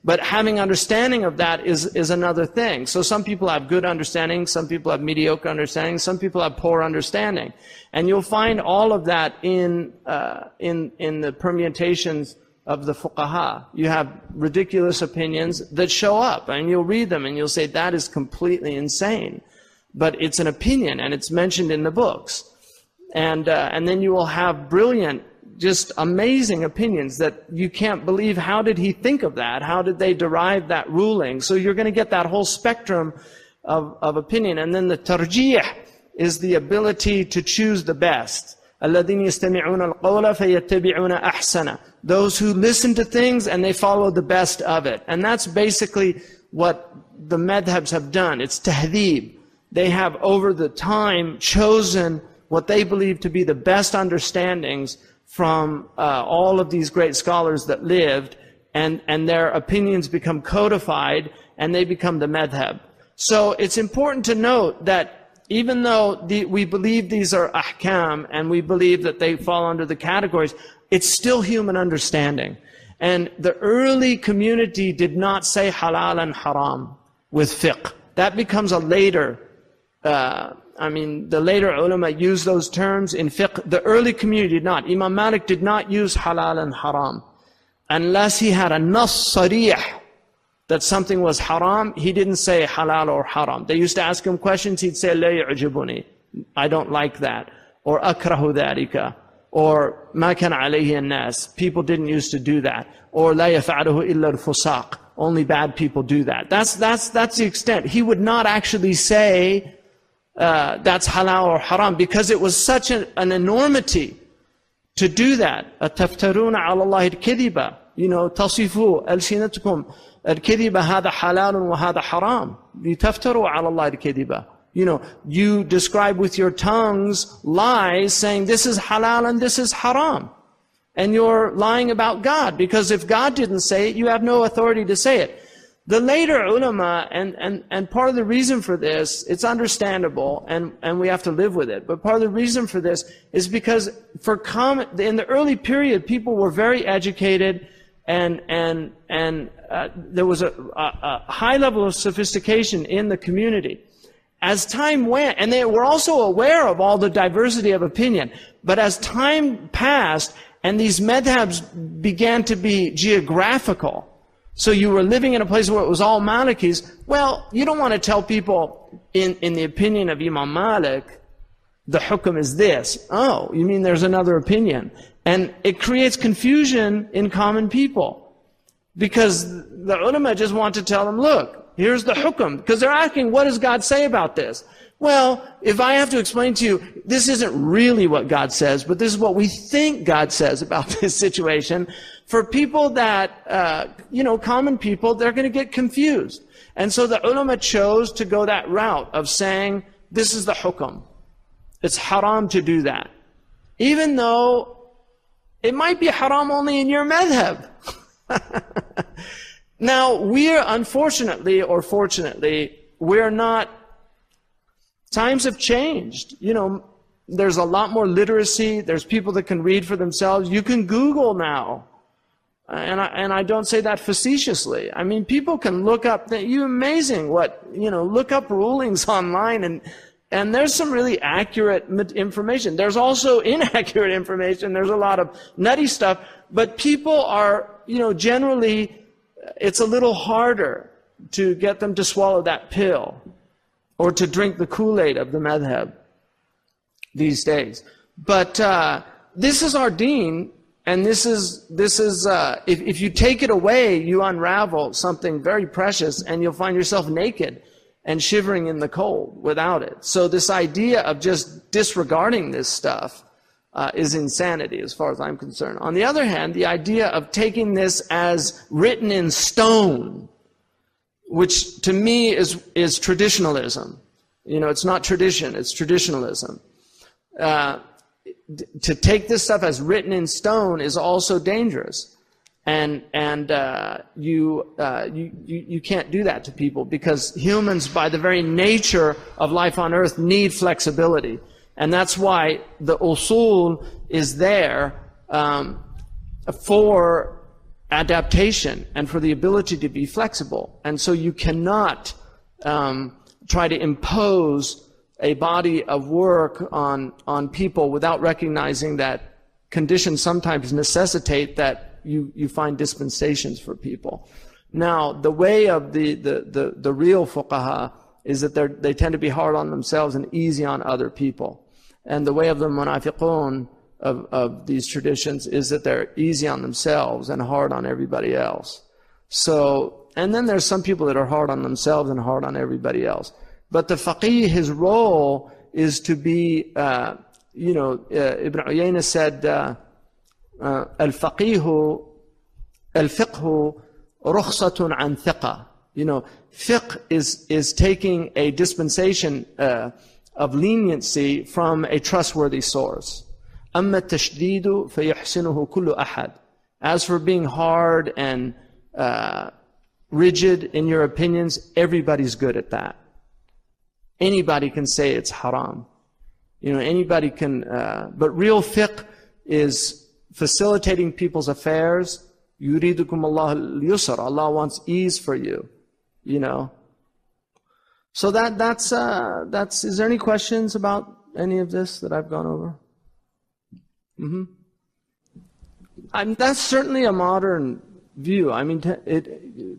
But having understanding of that is another thing. So some people have good understanding, some people have mediocre understanding, some people have poor understanding. And you'll find all of that in the permutations of the fuqaha. You have ridiculous opinions that show up, and you'll read them and you'll say, that is completely insane. But it's an opinion, and it's mentioned in the books. And then you will have brilliant, just amazing opinions that you can't believe, how did he think of that? How did they derive that ruling? So you're going to get that whole spectrum of opinion. And then the tarjih is the ability to choose the best. الَّذِينَ يَسْتَمِعُونَ الْقَوْلَ فَيَتَّبِعُونَ أَحْسَنَ. Those who listen to things and they follow the best of it. And that's basically what the madhabs have done. It's tahdhib. They have over the time chosen what they believe to be the best understandings from all of these great scholars that lived, and their opinions become codified and they become the madhab. So it's important to note that even though we believe these are ahkam and we believe that they fall under the categories, it's still human understanding. And the early community did not say halal and haram with fiqh. That becomes a later, the later ulama used those terms in fiqh. The early community did not. Imam Malik did not use halal and haram. Unless he had a nas sarih that something was haram, he didn't say halal or haram. They used to ask him questions, he'd say, la yu'jibuni, I don't like that. Or akrahu dhalika. Or ma kana alayhi an-nas. People didn't used to do that. Or la yaf'aluhu illa al-fusaq. Only bad people do that. That's the extent. He would not actually say that's halal or haram, because it was such an enormity to do that. أَتَفْتَرُونَ عَلَى اللَّهِ الْكَذِبَ. تَصِفُوا أَلْسِنَتكُمْ الْكَذِبَ هَذَا حَلَالٌ وَهَذَا حَرَامٌ لِتَفْتَرُوا عَلَى اللَّهِ الْكَذِبَ. You describe with your tongues lies, saying this is halal and this is haram. And you're lying about God, because if God didn't say it, you have no authority to say it. The later ulama, and part of the reason for this, it's understandable, and we have to live with it, but part of the reason for this is because in the early period, people were very educated, and there was a high level of sophistication in the community. As time went, and they were also aware of all the diversity of opinion, but as time passed, and these madhabs began to be geographical, so you were living in a place where it was all Malikis, well, you don't want to tell people, in the opinion of Imam Malik, the hukum is this. Oh, you mean there's another opinion? And it creates confusion in common people, because the ulama just want to tell them, look, here's the hukum, because they're asking, what does God say about this? Well, if I have to explain to you, this isn't really what God says, but this is what we think God says about this situation. For people that, common people, they're going to get confused. And so the ulama chose to go that route of saying, this is the hukum. It's haram to do that. Even though it might be haram only in your madhab. Now, unfortunately or fortunately, we're not Times have changed. You know, there's a lot more literacy. There's people that can read for themselves. You can Google now. And I don't say that facetiously. I mean, people can look up, amazing what, look up rulings online and there's some really accurate information. There's also inaccurate information. There's a lot of nutty stuff, but people are, generally, it's a little harder to get them to swallow that pill or to drink the Kool-Aid of the madhab these days. But this is our deen, and this is if you take it away, you unravel something very precious, and you'll find yourself naked and shivering in the cold without it. So this idea of just disregarding this stuff is insanity as far as I'm concerned. On the other hand, the idea of taking this as written in stone, which to me is traditionalism. It's not tradition, it's traditionalism. To take this stuff as written in stone is also dangerous. And you can't do that to people, because humans, by the very nature of life on earth, need flexibility. And that's why the usul is there for adaptation and for the ability to be flexible. And so you cannot try to impose a body of work on people without recognizing that conditions sometimes necessitate that you find dispensations for people. Now, the way of the real fuqaha is that they tend to be hard on themselves and easy on other people. And the way of the munafiqun of these traditions is that they're easy on themselves and hard on everybody else. So, and then there's some people that are hard on themselves and hard on everybody else. But the faqih, his role is to be, Ibn Uyayna said, al-fiqhu rukhsatun an thiqa. Fiqh is taking a dispensation of leniency from a trustworthy source. أما التشديد فيحسنه كل أحد. As for being hard and rigid in your opinions, everybody's good at that. Anybody can say it's haram. Anybody can, but real fiqh is facilitating people's affairs. Yuridukum Allah al-yusr. Allah wants ease for you, So that's, is there any questions about any of this that I've gone over? That's certainly a modern view. I mean,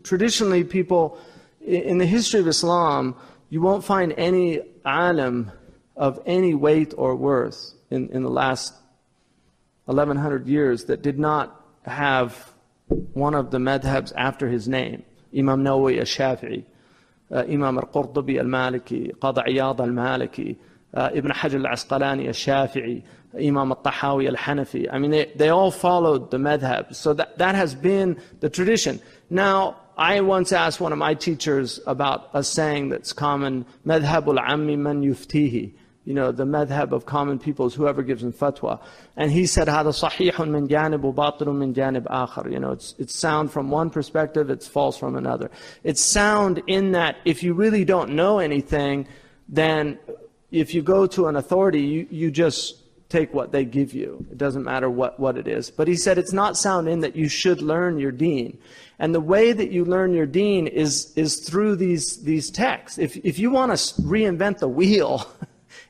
traditionally people, in the history of Islam, you won't find any alim of any weight or worth in the last 1100 years that did not have one of the madhabs after his name. Imam Nawawi al-Shafi'i, Imam al-Qurtubi al-Maliki, Qadi Iyad al-Maliki, Ibn Hajar al-Asqalani al-Shafi'i, Imam al-Tahawi al-Hanafi. I mean, they all followed the madhab. So that has been the tradition. Now, I once asked one of my teachers about a saying that's common, madhabul ammi man yuftihi. The madhab of common people is whoever gives them fatwa. And he said, هذا صحيح من جانب وباطل من جانب آخر. It's sound from one perspective, it's false from another. It's sound in that if you really don't know anything, then if you go to an authority, you just take what they give you. It doesn't matter what it is. But he said it's not sound in that you should learn your deen. And the way that you learn your deen is through these texts. If you want to reinvent the wheel,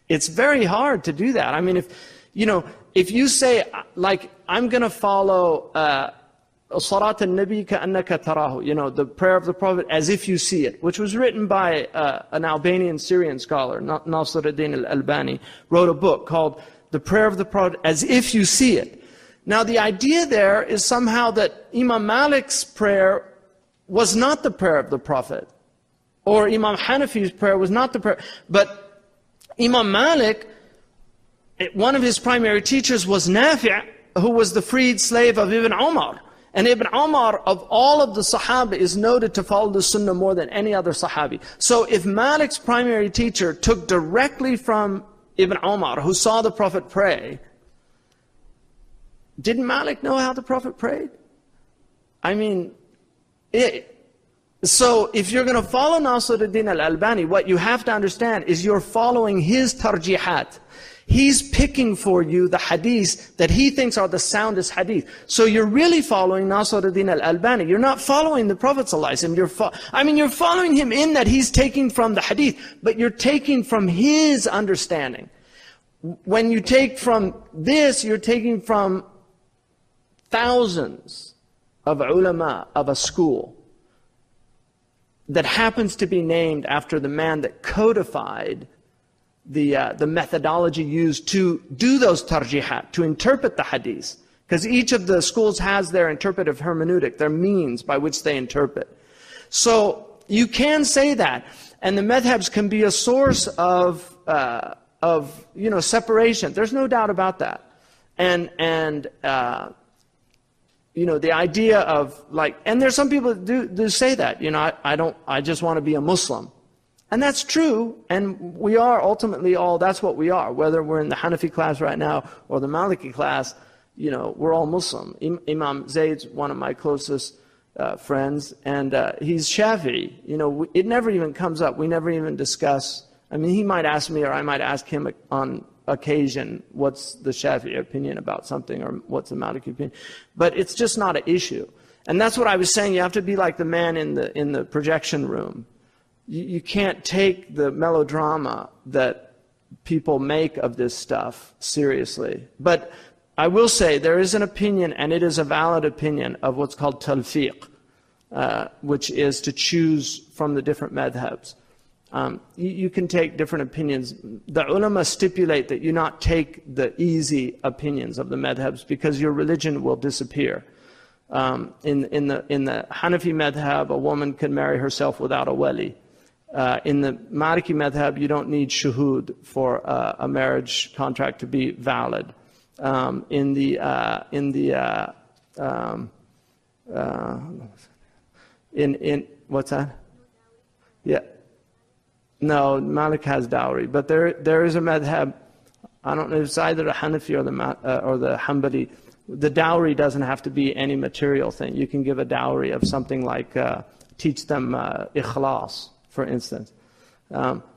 it's very hard to do that. I mean, if you say, like, I'm going to follow Salat al-Nabi ka'annaka tarahu, the prayer of the Prophet as if you see it, which was written by an Albanian Syrian scholar, Nasiruddin al-Albani, wrote a book called The Prayer of the Prophet as if you see it. Now, the idea there is somehow that Imam Malik's prayer was not the prayer of the Prophet, or Imam Hanafi's prayer was not the prayer, but Imam Malik, one of his primary teachers was Nafi', who was the freed slave of Ibn Umar. And Ibn Umar, of all of the Sahaba, is noted to follow the Sunnah more than any other Sahabi. So if Malik's primary teacher took directly from Ibn Umar, who saw the Prophet pray, didn't Malik know how the Prophet prayed? I mean, So if you're going to follow Nasiruddin al-Albani, what you have to understand is you're following his tarjihat. He's picking for you the hadiths that he thinks are the soundest hadith. So you're really following Nasiruddin al-Albani. You're not following the Prophet ﷺ. You're following him in that he's taking from the hadith, but you're taking from his understanding. When you take from this, you're taking from thousands of ulama of a school that happens to be named after the man that codified the methodology used to do those tarjihat, to interpret the hadith. Because each of the schools has their interpretive hermeneutic, their means by which they interpret. So you can say that, and the madhabs can be a source of separation. There's no doubt about that. And the idea of and there's some people that do say that, I just want to be a Muslim. And that's true, and we are ultimately that's what we are. Whether we're in the Hanafi class right now or the Maliki class, we're all Muslim. Imam Zayd's one of my closest friends, and he's Shafi'i. It never even comes up. We never even discuss. He might ask me, or I might ask him on occasion, what's the Shafi'i opinion about something, or what's the Maliki opinion. But it's just not an issue. And that's what I was saying. You have to be like the man in the projection room. You can't take the melodrama that people make of this stuff seriously. But I will say there is an opinion, and it is a valid opinion, of what's called talfiq, which is to choose from the different madhabs. You can take different opinions. The ulama stipulate that you not take the easy opinions of the madhabs, because your religion will disappear. In the Hanafi madhab, a woman can marry herself without a wali. In the Maliki madhab, you don't need shuhud for a marriage contract to be valid. What's that? Yeah. No, Malik has dowry, but there is a madhab. I don't know if it's either the Hanafi or the Hanbali. The dowry doesn't have to be any material thing. You can give a dowry of something like teach them ikhlas, for instance.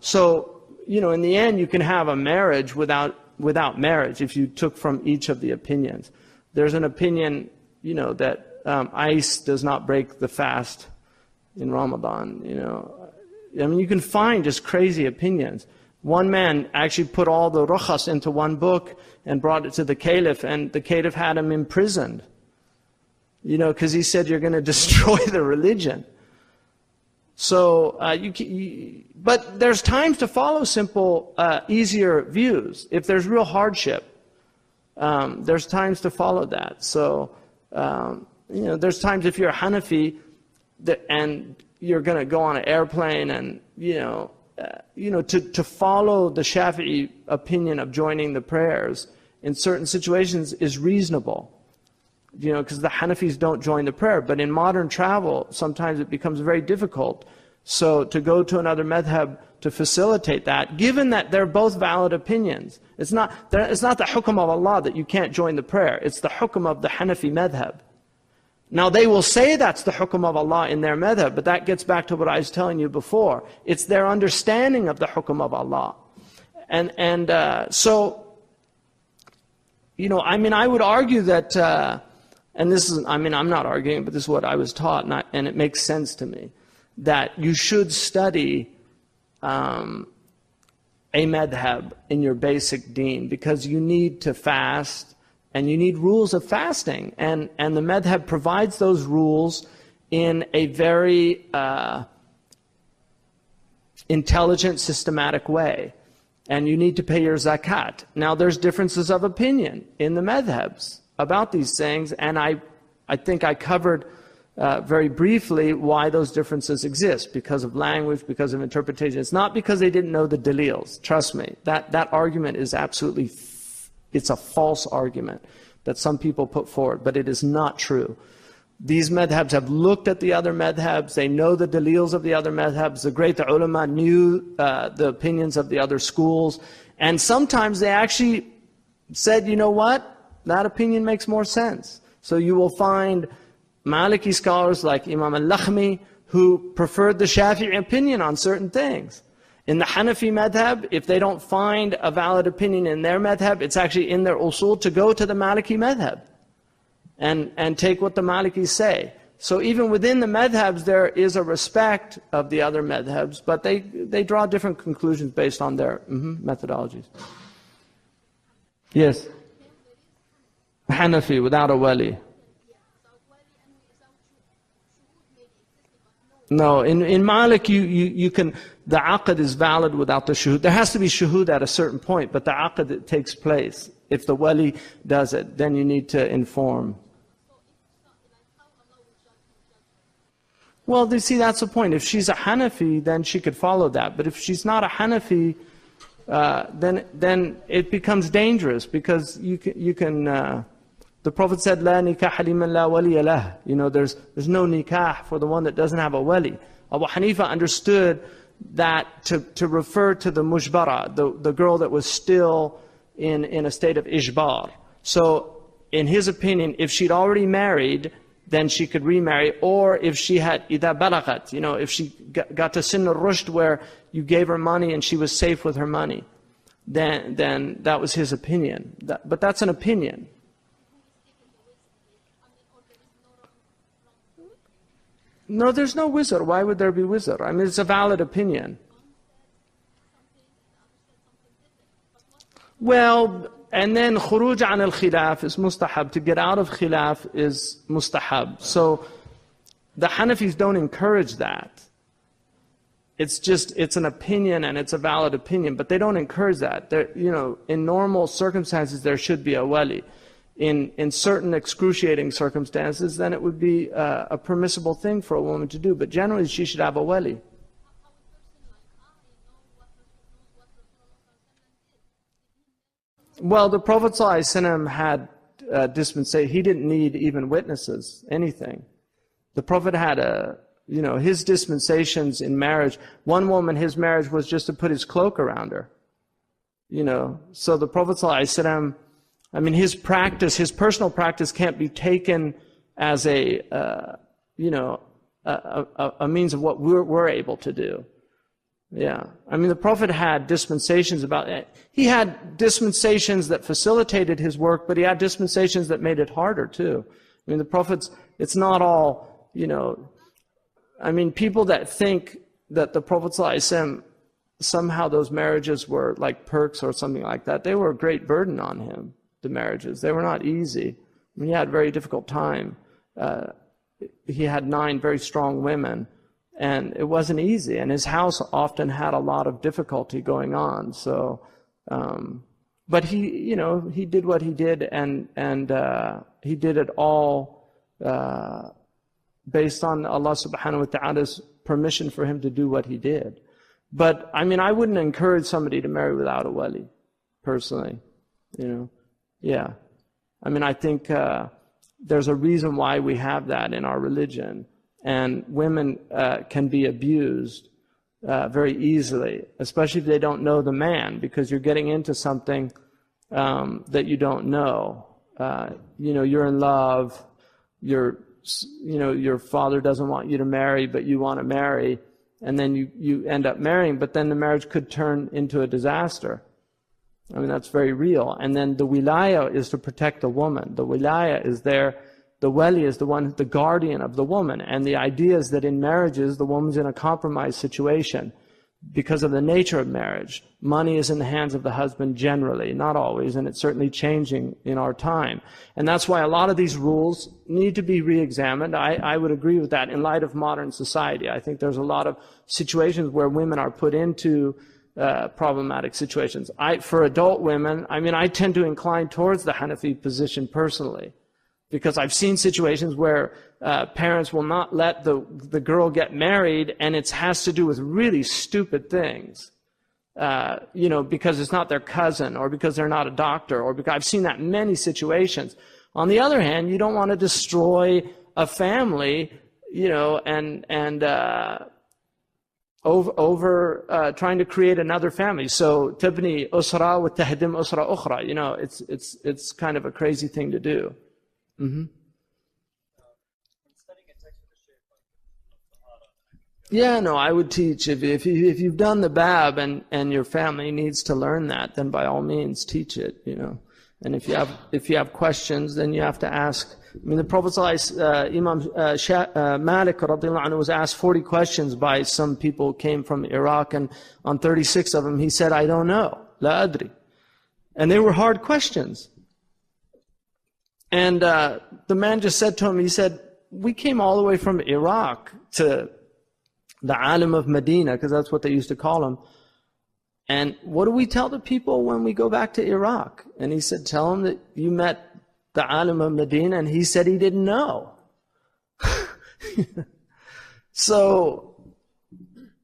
So in the end, you can have a marriage without marriage if you took from each of the opinions. There's an opinion, that ice does not break the fast in Ramadan. You can find just crazy opinions. One man actually put all the rukhas into one book and brought it to the caliph, and the caliph had him imprisoned. Because he said, you're going to destroy the religion. So, but there's times to follow simple, easier views. If there's real hardship, there's times to follow that. So, there's times if you're a Hanafi and you're going to go on an airplane and, to follow the Shafi'i opinion of joining the prayers in certain situations is reasonable. Because the Hanafis don't join the prayer. But in modern travel, sometimes it becomes very difficult. So to go to another madhab to facilitate that, given that they're both valid opinions, it's not the hukum of Allah that you can't join the prayer. It's the hukum of the Hanafi madhab. Now they will say that's the hukum of Allah in their madhab, but that gets back to what I was telling you before. It's their understanding of the hukum of Allah. So, I would argue that, and this is, I'm not arguing, but this is what I was taught, and it makes sense to me, that you should study a madhab in your basic deen, because you need to fast, and you need rules of fasting, and the madhab provides those rules in a very intelligent, systematic way. And you need to pay your zakat. Now there's differences of opinion in the madhabs about these things, and I think I covered very briefly why those differences exist, because of language, because of interpretation. It's not because they didn't know the dalils. Trust me, that argument is absolutely, it's a false argument that some people put forward, but it is not true. These madhabs have looked at the other madhabs, they know the dalils of the other madhabs, the great ulama knew the opinions of the other schools, and sometimes they actually said, you know what, that opinion makes more sense. So you will find Maliki scholars like Imam al-Lakhmi, who preferred the Shafi'i opinion on certain things. In the Hanafi madhab, if they don't find a valid opinion in their madhab, it's actually in their usul to go to the Maliki madhab and take what the Malikis say. So even within the madhabs, there is a respect of the other madhabs, but they draw different conclusions based on their methodologies. Yes. Hanafi without a wali. No, in Malik, you can, the aqd is valid without the shuhud. There has to be shuhud at a certain point, but the aqd takes place. If the wali does it, then you need to inform. Well, you see, that's the point. If she's a Hanafi, then she could follow that. But if she's not a Hanafi, then it becomes dangerous, because you can the Prophet said, "La nikah liman la waliya lah." You know, there's no nikah for the one that doesn't have a wali. Abu Hanifa understood that to refer to the mushbara, the girl that was still in a state of ijbar. So, in his opinion, if she'd already married, then she could remarry, or if she had إِذَا بَلَغَتْ, you know, if she got to sin al-rushd where you gave her money and she was safe with her money, then that was his opinion. But that's an opinion. No, there's no wizard. Why would there be wizard? I mean, it's a valid opinion. Well, and then khuruj an al-khilaf is mustahab. To get out of khilaf is mustahab. So the Hanafis don't encourage that. It's an opinion, and it's a valid opinion, but they don't encourage that. You know, in normal circumstances, there should be a wali. In certain excruciating circumstances, then it would be a permissible thing for a woman to do. But generally, she should have a wali. Well, the Prophet ﷺ had dispensation. He didn't need even witnesses, anything. The Prophet had his dispensations in marriage. One woman, his marriage was just to put his cloak around her. You know, so the Prophet ﷺ, I mean, his practice, his personal practice can't be taken as a means of what we're able to do. Yeah. I mean, the Prophet had dispensations about it. He had dispensations that facilitated his work, but he had dispensations that made it harder too. I mean, the Prophet's, it's not all, I mean, people that think that the Prophet ﷺ, somehow those marriages were like perks or something like that, they were a great burden on him. The marriages, they were not easy. I mean, he had a very difficult time. He had 9 very strong women, and it wasn't easy. And his house often had a lot of difficulty going on. So, but he did what he did, and he did it all based on Allah subhanahu wa ta'ala's permission for him to do what he did. But I mean, I wouldn't encourage somebody to marry without a wali, personally. Yeah. I mean, I think there's a reason why we have that in our religion. And women can be abused very easily, especially if they don't know the man, because you're getting into something that you don't know. You're in love, your father doesn't want you to marry, but you want to marry, and then you end up marrying, but then the marriage could turn into a disaster. I mean, that's very real. And then the wilaya is to protect the woman. The wilaya is there. The wali is the guardian of the woman. And the idea is that in marriages, the woman's in a compromised situation because of the nature of marriage. Money is in the hands of the husband generally, not always, and it's certainly changing in our time. And that's why a lot of these rules need to be re-examined. I would agree with that in light of modern society. I think there's a lot of situations where women are put into problematic situations. For adult women, I mean, I tend to incline towards the Hanafi position personally, because I've seen situations where parents will not let the girl get married, and it has to do with really stupid things, because it's not their cousin, or because they're not a doctor, or because I've seen that in many situations. On the other hand, you don't want to destroy a family, over trying to create another family. So tabni usra wa tahdim usra ukhra. It's kind of a crazy thing to do. I'm studying a text with the Shaykh Yeah, no, I would teach. If you've done the Bab and your family needs to learn that, then by all means teach it, you know. And if you have questions, then you have to ask. I mean, the Prophet Imam Malik radiallahu anhu was asked 40 questions by some people who came from Iraq, and on 36 of them he said, I don't know, la adri. And they were hard questions. And the man just said to him, he said, we came all the way from Iraq to the alim of Medina, because that's what they used to call him. And what do we tell the people when we go back to Iraq? And he said, tell them that you met the alim of Medina, and he said he didn't know. So,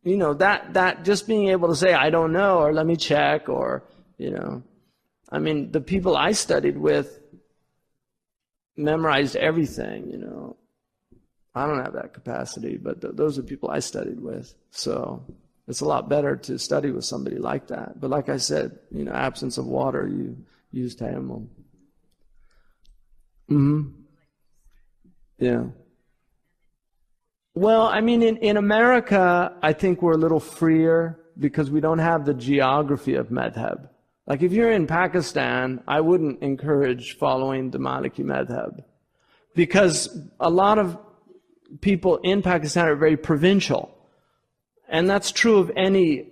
you know, that just being able to say, I don't know, or let me check, or, you know, I mean, the people I studied with memorized everything, you know. I don't have that capacity, but those are people I studied with. So it's a lot better to study with somebody like that. But like I said, you know, absence of water, you use tayammum. Yeah. Well, I mean, in America, I think we're a little freer because we don't have the geography of madhab. Like if you're in Pakistan, I wouldn't encourage following the Maliki madhab, because a lot of people in Pakistan are very provincial. And that's true of any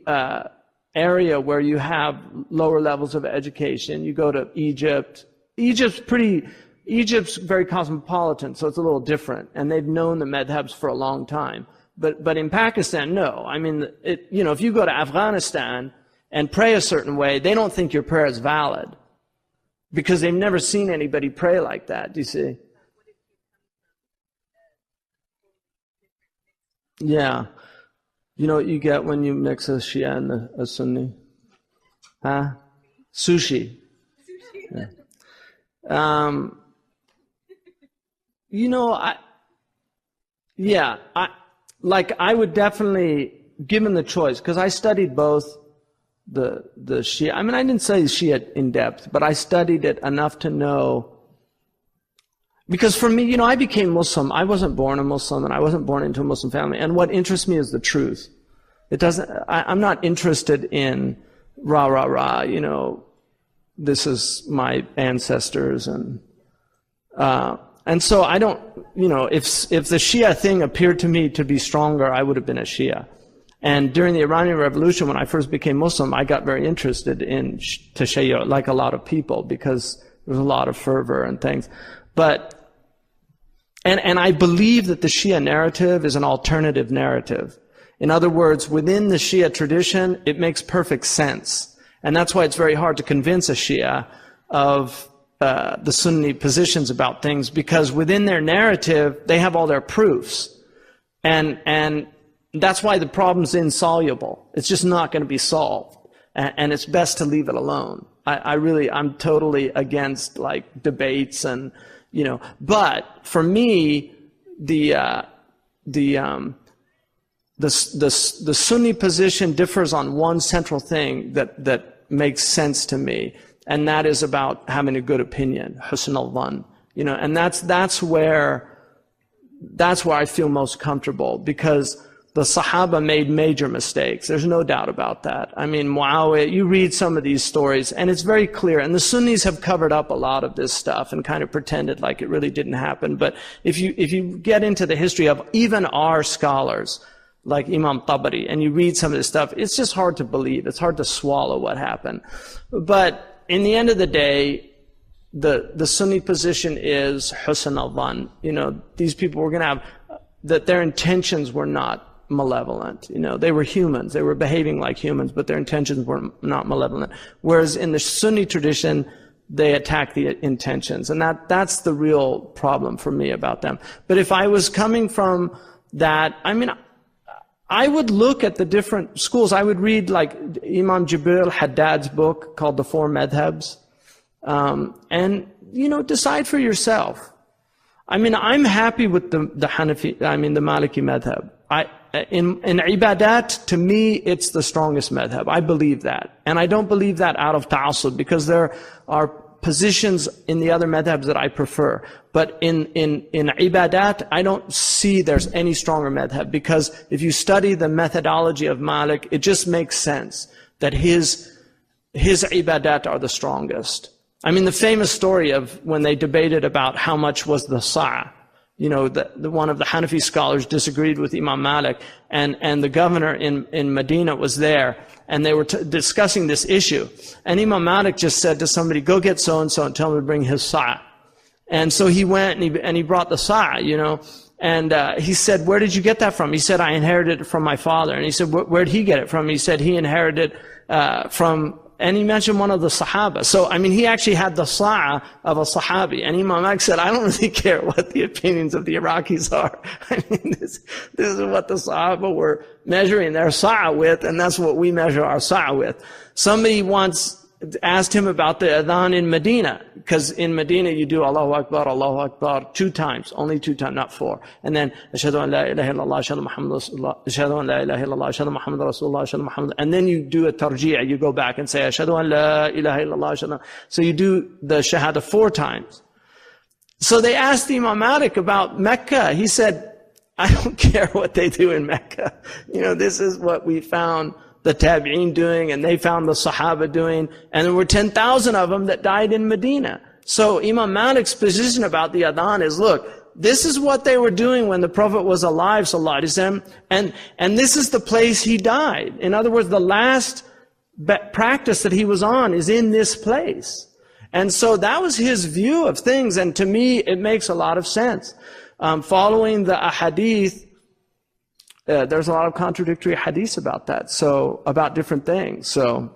area where you have lower levels of education. You go to Egypt. Egypt's very cosmopolitan, so it's a little different. And they've known the madhabs for a long time. But in Pakistan, no. I mean, you know, if you go to Afghanistan and pray a certain way, they don't think your prayer is valid because they've never seen anybody pray like that. Do you see? Yeah. You know what you get when you mix a Shia and a Sunni? Huh? Sushi. Yeah. You know, I would definitely, given the choice, because I studied both the Shia. I mean, I didn't study Shia in depth, but I studied it enough to know. Because for me, you know, I became Muslim. I wasn't born a Muslim, and I wasn't born into a Muslim family. And what interests me is the truth. I'm not interested in rah, you know, this is my ancestors. And so I don't, you know, if the Shia thing appeared to me to be stronger, I would have been a Shia. And during the Iranian Revolution, when I first became Muslim, I got very interested in Tashayyu', like a lot of people, because there was a lot of fervor and things. But, and I believe that the Shia narrative is an alternative narrative. In other words, within the Shia tradition, it makes perfect sense. And that's why it's very hard to convince a Shia of the Sunni positions about things, because within their narrative, they have all their proofs. And that's why the problem's insoluble. It's just not going to be solved. And it's best to leave it alone. I'm totally against like debates and, you know, but for me, the Sunni position differs on one central thing that makes sense to me, and that is about having a good opinion, husn al-dhann, you know, and that's where I feel most comfortable, because the Sahaba made major mistakes. There's no doubt about that. I mean, Muawiyah, you read some of these stories, and it's very clear. And the Sunnis have covered up a lot of this stuff and kind of pretended like it really didn't happen. But if you get into the history of even our scholars, like Imam Tabari, and you read some of this stuff, it's just hard to believe. It's hard to swallow what happened. But in the end of the day, the Sunni position is husn al-dhann. You know, these people were going to have, that their intentions were not malevolent. You know, they were humans. They were behaving like humans, but their intentions were not malevolent. Whereas in the Sunni tradition, they attack the intentions. And that's the real problem for me about them. But if I was coming from that, I mean, I would look at the different schools. I would read like Imam Jibril Haddad's book called The Four Madhabs. And, you know, decide for yourself. I mean, I'm happy with the Hanafi, the Maliki madhab. In ibadat, to me, it's the strongest madhab. I believe that. And I don't believe that out of ta'assub, because there are positions in the other madhabs that I prefer. But in ibadat, I don't see there's any stronger madhab, because if you study the methodology of Malik, it just makes sense that his ibadat are the strongest. I mean, the famous story of when they debated about how much was the sa', you know, one of the Hanafi scholars disagreed with Imam Malik, and the governor in Medina was there, and they were discussing this issue. And Imam Malik just said to somebody, go get so-and-so and tell him to bring his sa'. And so he went and he brought the sa', you know. And he said, where did you get that from? He said, I inherited it from my father. And he said, where did he get it from? He said, he inherited from... And he mentioned one of the Sahaba. So, I mean, he actually had the sa' of a Sahabi. And Imam Malik said, I don't really care what the opinions of the Iraqis are. I mean, this is what the Sahaba were measuring their sa' with, and that's what we measure our sa' with. Somebody once asked him about the adhan in Medina, because in Medina you do Allahu Akbar 2 times, only 2 times, not 4. And then Ashhadu an la ilaha illallah, Ashhadu Muhammad Rasulullah, Ashhadu an la ilaha illallah, Ashhadu Muhammad Rasulullah, Ashhadu Muhammad. And then you do a tarji', you go back and say Ashhadu an la ilaha illallah, Ashhadu. So you do the shahada 4 times. So they asked Imam Malik about Mecca. He said, I don't care what they do in Mecca. You know, this is what we found the Tabi'een doing, and they found the Sahaba doing, and there were 10,000 of them that died in Medina. So Imam Malik's position about the adhan is, look, this is what they were doing when the Prophet was alive, sallallahu alaihi wasallam, and this is the place he died. In other words, the last practice that he was on is in this place. And so that was his view of things, and to me, it makes a lot of sense. Following the ahadith, there's a lot of contradictory hadiths about that, so, about different things. So,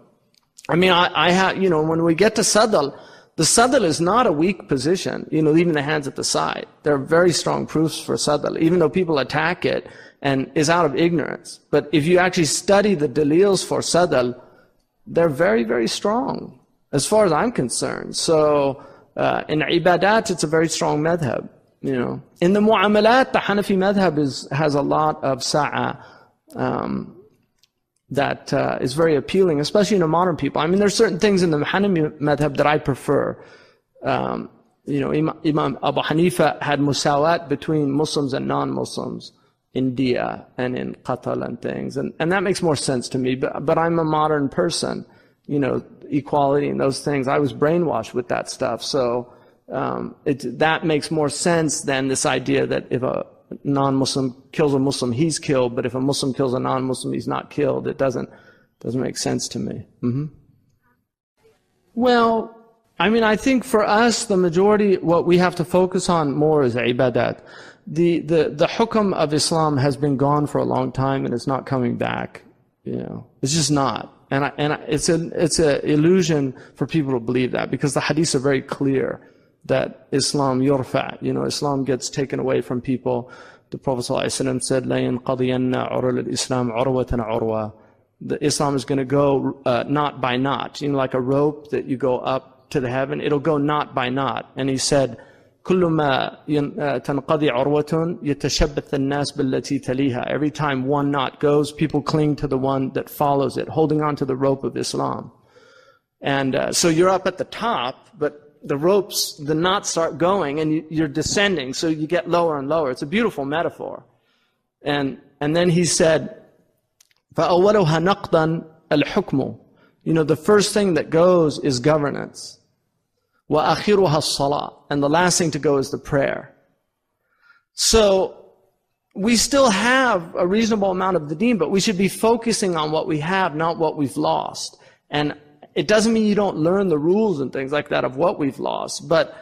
I mean, I have, you know, when we get to sadal, the sadal is not a weak position, you know, leaving the hands at the side. There are very strong proofs for sadal, even though people attack it and is out of ignorance. But if you actually study the dalils for sadal, they're very, very strong, as far as I'm concerned. So, in ibadat, it's a very strong madhab. You know, in the mu'amalat, the Hanafi madhab has a lot of sa'a that is very appealing, especially to modern people. I mean, there's certain things in the Hanafi madhab that I prefer. You know, Imam Abu Hanifa had musawat between Muslims and non-Muslims in diya and in qatl and things, and that makes more sense to me. But I'm a modern person, you know, equality and those things. I was brainwashed with that stuff, so. That makes more sense than this idea that if a non-Muslim kills a Muslim, he's killed, but if a Muslim kills a non-Muslim, he's not killed. It doesn't make sense to me. Well, I mean, I think for us, the majority, what we have to focus on more is ibadat. The hukm of Islam has been gone for a long time, and it's not coming back. You know, it's just not. And it's a illusion for people to believe that, because the hadiths are very clear that Islam yurfa, you know, Islam gets taken away from people. The Prophet ﷺ said, لَا يَنْقَضِيَنَّ عُرُى الْإِسْلَامِ عُرْوَةً عُرْوَةً. The Islam is going to go knot by knot, you know, like a rope that you go up to the heaven, it'll go knot by knot. And he said, كُلُّ مَا تَنْقَضِي عُرْوَةٌ يَتَشَبَّثَ النَّاسِ بِالَّتِي تَلِيهَا. Every time one knot goes, people cling to the one that follows it, holding on to the rope of Islam. And so you're up at the top, but the knots start going, and you're descending, so you get lower and lower. It's a beautiful metaphor. And then he said, فَأَوَّلُهَا نَقْضًا الْحُكْمُ. You know, the first thing that goes is governance. وَأَخِرُهَا الصَّلَاةِ. And the last thing to go is the prayer. So, we still have a reasonable amount of the deen, but we should be focusing on what we have, not what we've lost. And it doesn't mean you don't learn the rules and things like that of what we've lost, but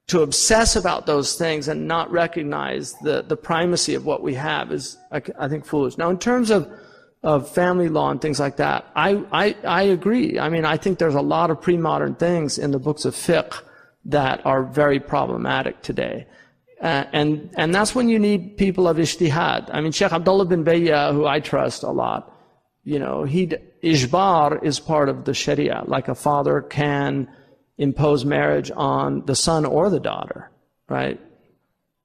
to obsess about those things and not recognize the primacy of what we have is, I think, foolish. Now, in terms of family law and things like that, I agree. I mean, I think there's a lot of pre-modern things in the books of fiqh that are very problematic today. And that's when you need people of ijtihad. I mean, Shaykh Abdullah bin Bayya, who I trust a lot, you know, ijbar is part of the Sharia. Like a father can impose marriage on the son or the daughter, right?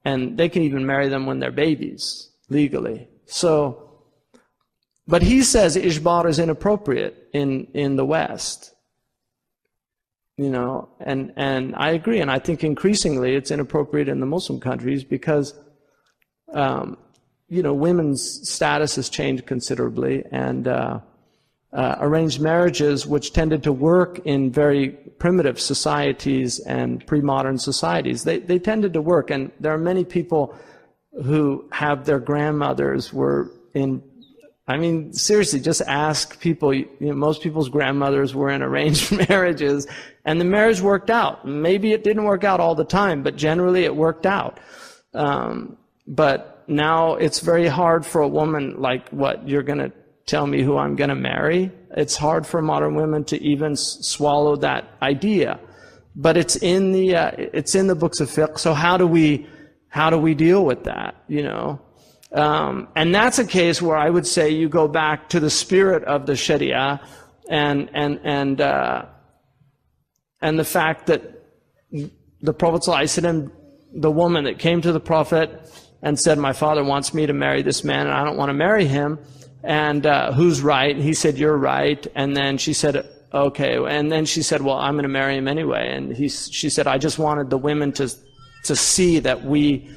And they can even marry them when they're babies, legally. So, but he says ijbar is inappropriate in the West. and I agree, and I think increasingly it's inappropriate in the Muslim countries because, women's status has changed considerably, and arranged marriages, which tended to work in very primitive societies and pre-modern societies, they tended to work, and there are many people who have their grandmothers were in, seriously, just ask people, most people's grandmothers were in arranged marriages, and the marriage worked out. Maybe it didn't work out all the time, but generally it worked out. But now it's very hard for a woman, like, what, you're going to tell me who I'm going to marry? It's hard for modern women to even swallow that idea. But it's in the books of fiqh. So how do we deal with that? And that's a case where I would say you go back to the spirit of the Sharia and the fact that the Prophet ﷺ, the woman that came to the Prophet and said, my father wants me to marry this man and I don't want to marry him, and who's right? He said, you're right. And then she said, okay. And then she said, well, I'm going to marry him anyway. And she said, I just wanted the women to see that we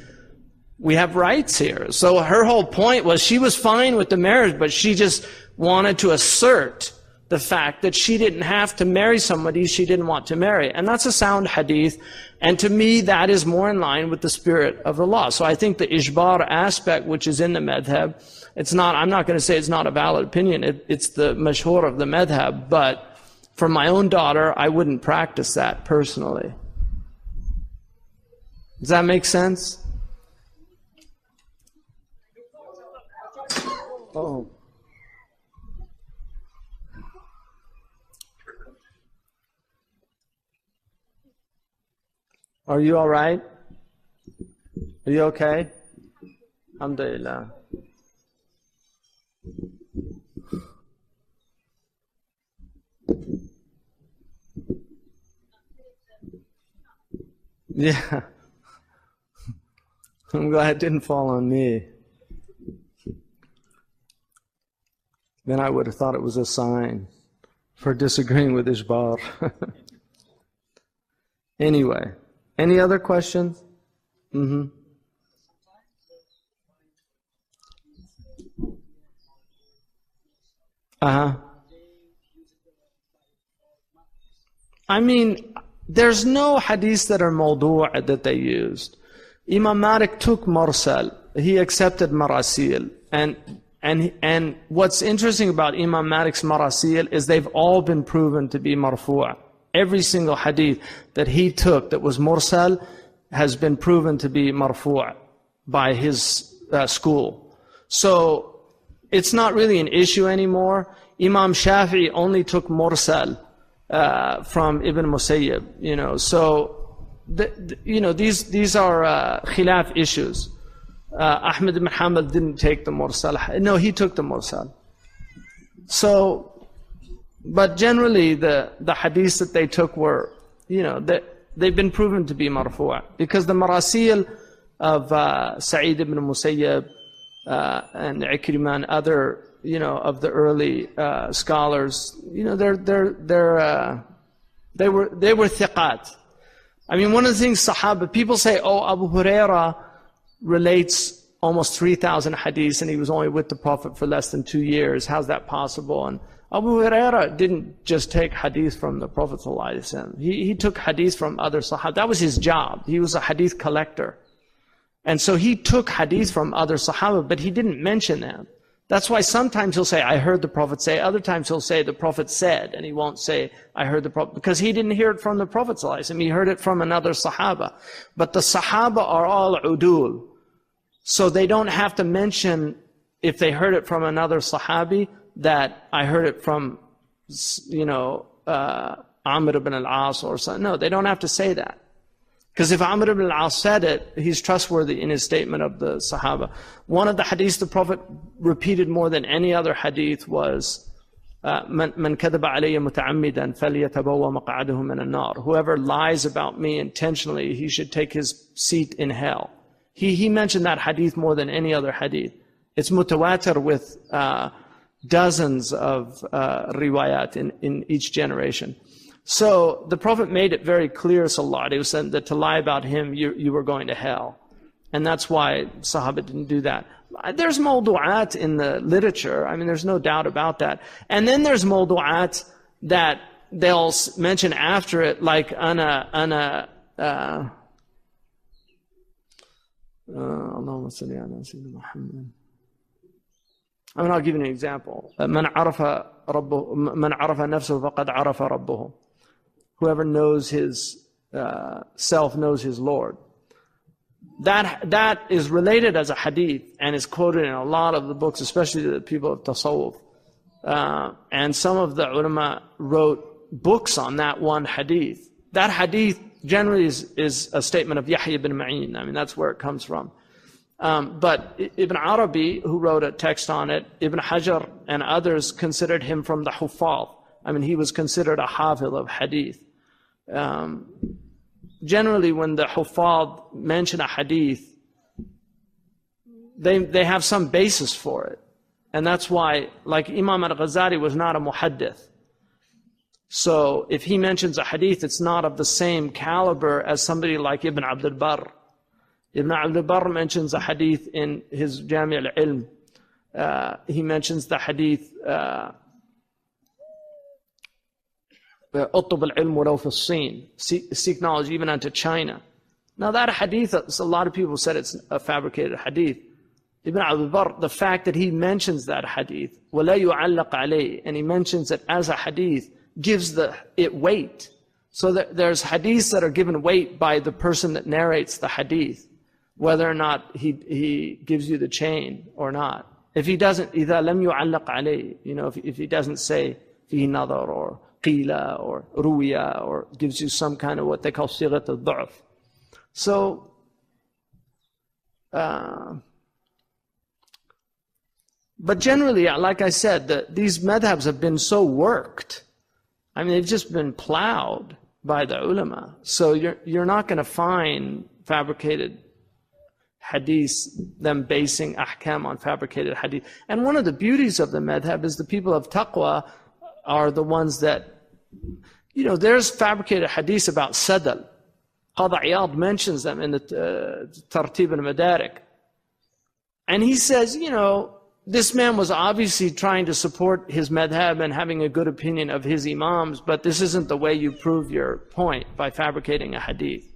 have rights here. So her whole point was she was fine with the marriage, but she just wanted to assert the fact that she didn't have to marry somebody she didn't want to marry. And that's a sound hadith. And to me, that is more in line with the spirit of the law. So I think the ijbar aspect, which is in the madhab, I'm not going to say it's not a valid opinion. It's the mashhur of the madhab. But for my own daughter, I wouldn't practice that personally. Does that make sense? Oh. Are you all right? Are you okay? Alhamdulillah. Yeah. I'm glad it didn't fall on me. Then I would have thought it was a sign for disagreeing with Ishbar. Anyway, any other questions? There's no hadiths that are mawdu' that they used. Imam Malik took mursal. He accepted marasil. And what's interesting about Imam Malik's marasil is they've all been proven to be marfu'. Every single hadith that he took that was mursal has been proven to be marfu' by his school. So it's not really an issue anymore. Imam Shafi'i only took mursal from Ibn Musayyib. So these are khilaf issues. Ahmed ibn Hanbal didn't take the mursal. No, he took the mursal. So, but generally the hadiths that they took were, they've been proven to be marfu'. Because the marasil of Sa'id ibn Musayyib and Ikrimah and other, of the early scholars, they were thiqat. One of the things Sahaba, people say, Abu Huraira relates almost 3,000 hadiths and he was only with the Prophet for less than 2 years. How's that possible? And Abu Huraira didn't just take hadith from the Prophet ﷺ. He took hadith from other Sahaba. That was his job. He was a hadith collector. And so he took hadith from other Sahaba, but he didn't mention them. That's why sometimes he'll say, I heard the Prophet say. Other times he'll say, the Prophet said. And he won't say, I heard the Prophet. Because he didn't hear it from the Prophet ﷺ. He heard it from another Sahaba. But the Sahaba are all udul. So they don't have to mention, if they heard it from another Sahabi, that I heard it from, Amr ibn al-As or something. No, they don't have to say that. Because if Amr ibn al-As said it, he's trustworthy in his statement of the Sahaba. One of the hadiths the Prophet repeated more than any other hadith was, "Man kadaba alayya muta'ammidan falyatabawwa maq'adahu min an-nar." Whoever lies about me intentionally, he should take his seat in hell. He mentioned that hadith more than any other hadith. It's mutawatir with dozens of riwayat in each generation. So the Prophet made it very clear, sallallahu alaihi wasallam, that to lie about him, you were going to hell. And that's why Sahaba didn't do that. There's mawdu'at in the literature. I mean, there's no doubt about that. And then there's mawdu'at that they'll mention after it, like Allahumma salli ala Sayyidina Muhammad. I mean, I'll give you an example. Man arafa nafsahu faqad arafa rabbuhu. Whoever knows his self knows his Lord. That is related as a hadith and is quoted in a lot of the books, especially the people of tasawwuf. And some of the ulama wrote books on that one hadith. That hadith generally is a statement of Yahya ibn Ma'in. I mean, that's where it comes from. But Ibn Arabi, who wrote a text on it, Ibn Hajar and others considered him from the Huffaz. I mean, he was considered a hafidh of hadith. Generally, when the Huffaz mention a hadith, they have some basis for it. And that's why, like Imam al-Ghazali was not a muhaddith. So if he mentions a hadith, it's not of the same caliber as somebody like Ibn Abd al-Barr. Ibn Abd al-Barr mentions a hadith in his Jami' al-Ilm. He mentions the hadith, اطلب العلم ولو في الصين, seek knowledge even unto China. Now that hadith, a lot of people said it's a fabricated hadith. Ibn Abd al-Barr, the fact that he mentions that hadith, وَلَا يُعَلَّقَ عَلَيْهِ, and he mentions it as a hadith, gives it weight. So there's hadiths that are given weight by the person that narrates the hadith, whether or not he gives you the chain or not. If he doesn't, إِذَا لَمْ يُعَلَّقَ عَلَيْهِ, if he doesn't say فِيهِ نَظَرْ or qila or ruya, or gives you some kind of what they call sighat al-du'af. So, but generally, like I said, these madhabs have been so worked. I mean, they've just been plowed by the ulama. So you're not going to find fabricated hadiths, them basing ahkam on fabricated hadith. And one of the beauties of the madhab is the people of taqwa are the ones that, there's fabricated hadiths about sadal. Qadi Iyad mentions them in the Tartib al-Madarik. And he says, this man was obviously trying to support his madhab and having a good opinion of his imams, but this isn't the way you prove your point, by fabricating a hadith.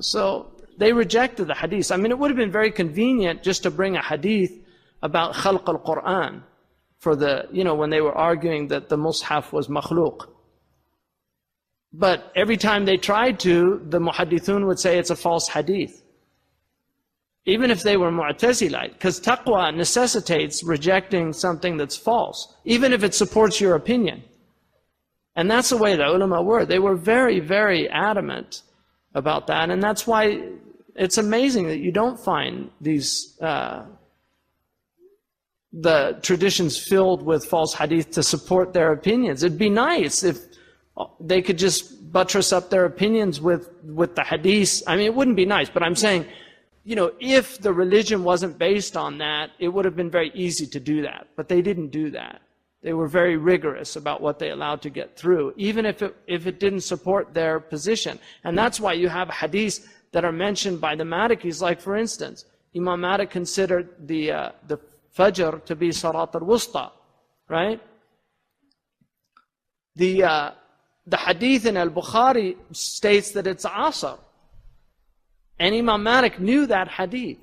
So they rejected the hadith. I mean, it would have been very convenient just to bring a hadith about khalq al-Quran for when they were arguing that the mushaf was makhluq. But every time they tried to, the muhaddithun would say it's a false hadith. Even if they were mu'tazilite, because taqwa necessitates rejecting something that's false, even if it supports your opinion. And that's the way the ulama were. They were very, very adamant about that. And that's why it's amazing that you don't find these the traditions filled with false hadith to support their opinions. It'd be nice if they could just buttress up their opinions with the hadith. I mean, it wouldn't be nice, but I'm saying, if the religion wasn't based on that, it would have been very easy to do that. But they didn't do that. They were very rigorous about what they allowed to get through, even if it didn't support their position. And that's why you have hadiths that are mentioned by the Malikis. Like, for instance, Imam Malik considered the Fajr to be Salat al-Wusta, right? The hadith in al-Bukhari states that it's Asr. And Imam Malik knew that hadith.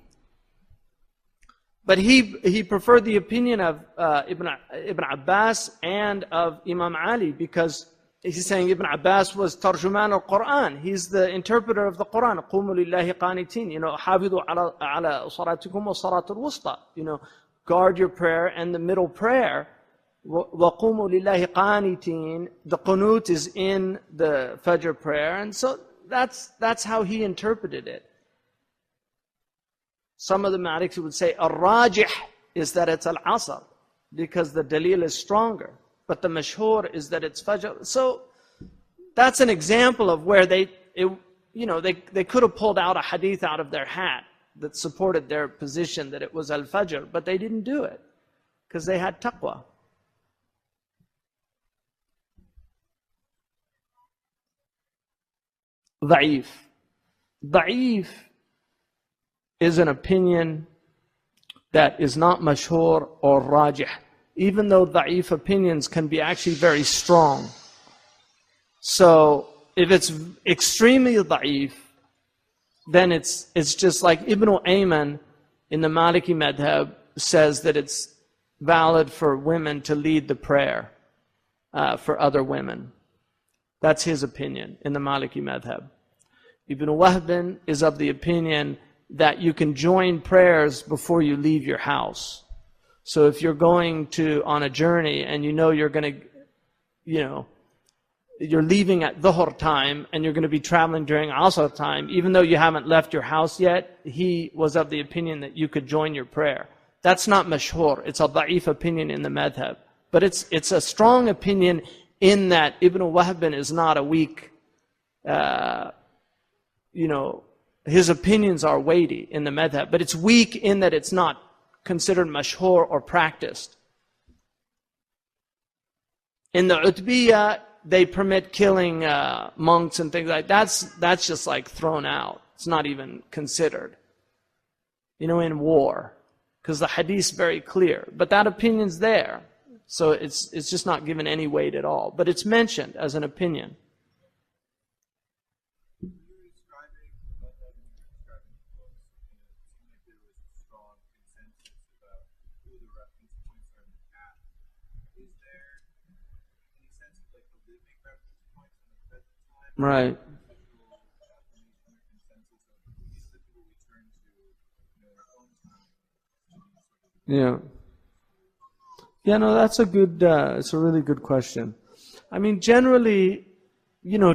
But he preferred the opinion of Ibn Abbas and of Imam Ali, because he's saying Ibn Abbas was tarjuman al-Quran. He's the interpreter of the Quran. قُومُوا لِلَّهِ قَانِتِينَ. حَافِظُوا عَلَى صَلَاتِكُمْ وَصَلَاةُ الْوُسْطَى. Guard your prayer and the middle prayer. وَقُومُوا لِلَّهِ قَانِتِينَ. The qunut is in the Fajr prayer. And so that's how he interpreted it. Some of the Maliks would say al-rajih is that it's al-asr, because the dalil is stronger. But the mashhur is that it's fajr. So that's an example of where they could have pulled out a hadith out of their hat that supported their position that it was al-fajr, but they didn't do it because they had taqwa. da'if. Da'if is an opinion that is not mashhur or rajih, even though da'if opinions can be actually very strong. So if it's extremely da'if, then it's just like Ibn Ayman in the Maliki madhab says that it's valid for women to lead the prayer for other women. That's his opinion in the Maliki madhab. Ibn Wahb is of the opinion that you can join prayers before you leave your house. So if you're going on a journey and you know you're going to, you're leaving at Dhuhr time and you're going to be traveling during Asr time, even though you haven't left your house yet, he was of the opinion that you could join your prayer. That's not mashhur. It's a da'if opinion in the madhab. But it's a strong opinion in that Ibn Wahb is not a weak, his opinions are weighty in the madhab, but it's weak in that it's not considered mashhur or practiced. In the Utbiyah, they permit killing monks and things like that. That's just like thrown out. It's not even considered. In war, because the hadith's very clear. But that opinion's there. So it's just not given any weight at all. But it's mentioned as an opinion. Right. Yeah. Yeah, no, that's it's a really good question. I mean, generally,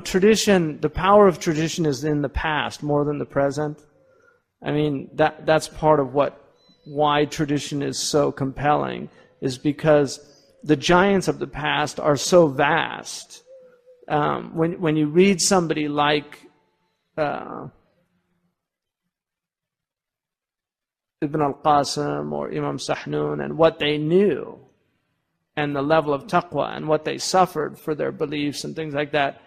tradition, the power of tradition is in the past more than the present. I mean, that's part of why tradition is so compelling, is because the giants of the past are so vast. When you read somebody like Ibn al-Qasim or Imam Sahnun and what they knew and the level of taqwa and what they suffered for their beliefs and things like that,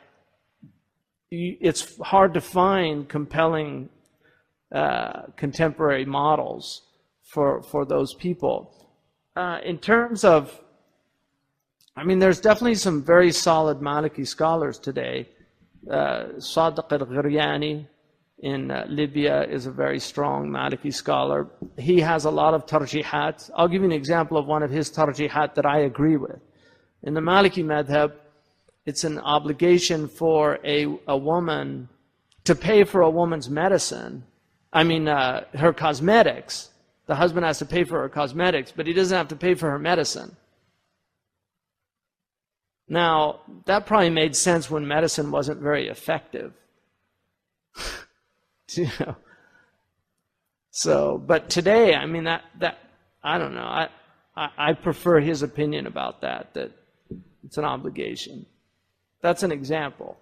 it's hard to find compelling contemporary models for those people. In terms of, there's definitely some very solid Maliki scholars today. Sadiq al-Ghiryani in Libya is a very strong Maliki scholar. He has a lot of tarjihat. I'll give you an example of one of his tarjihat that I agree with. In the Maliki madhab, it's an obligation for a woman to pay for a woman's medicine. Her cosmetics. The husband has to pay for her cosmetics, but he doesn't have to pay for her medicine. Now, that probably made sense when medicine wasn't very effective. So, but today, I don't know. I prefer his opinion about that it's an obligation. That's an example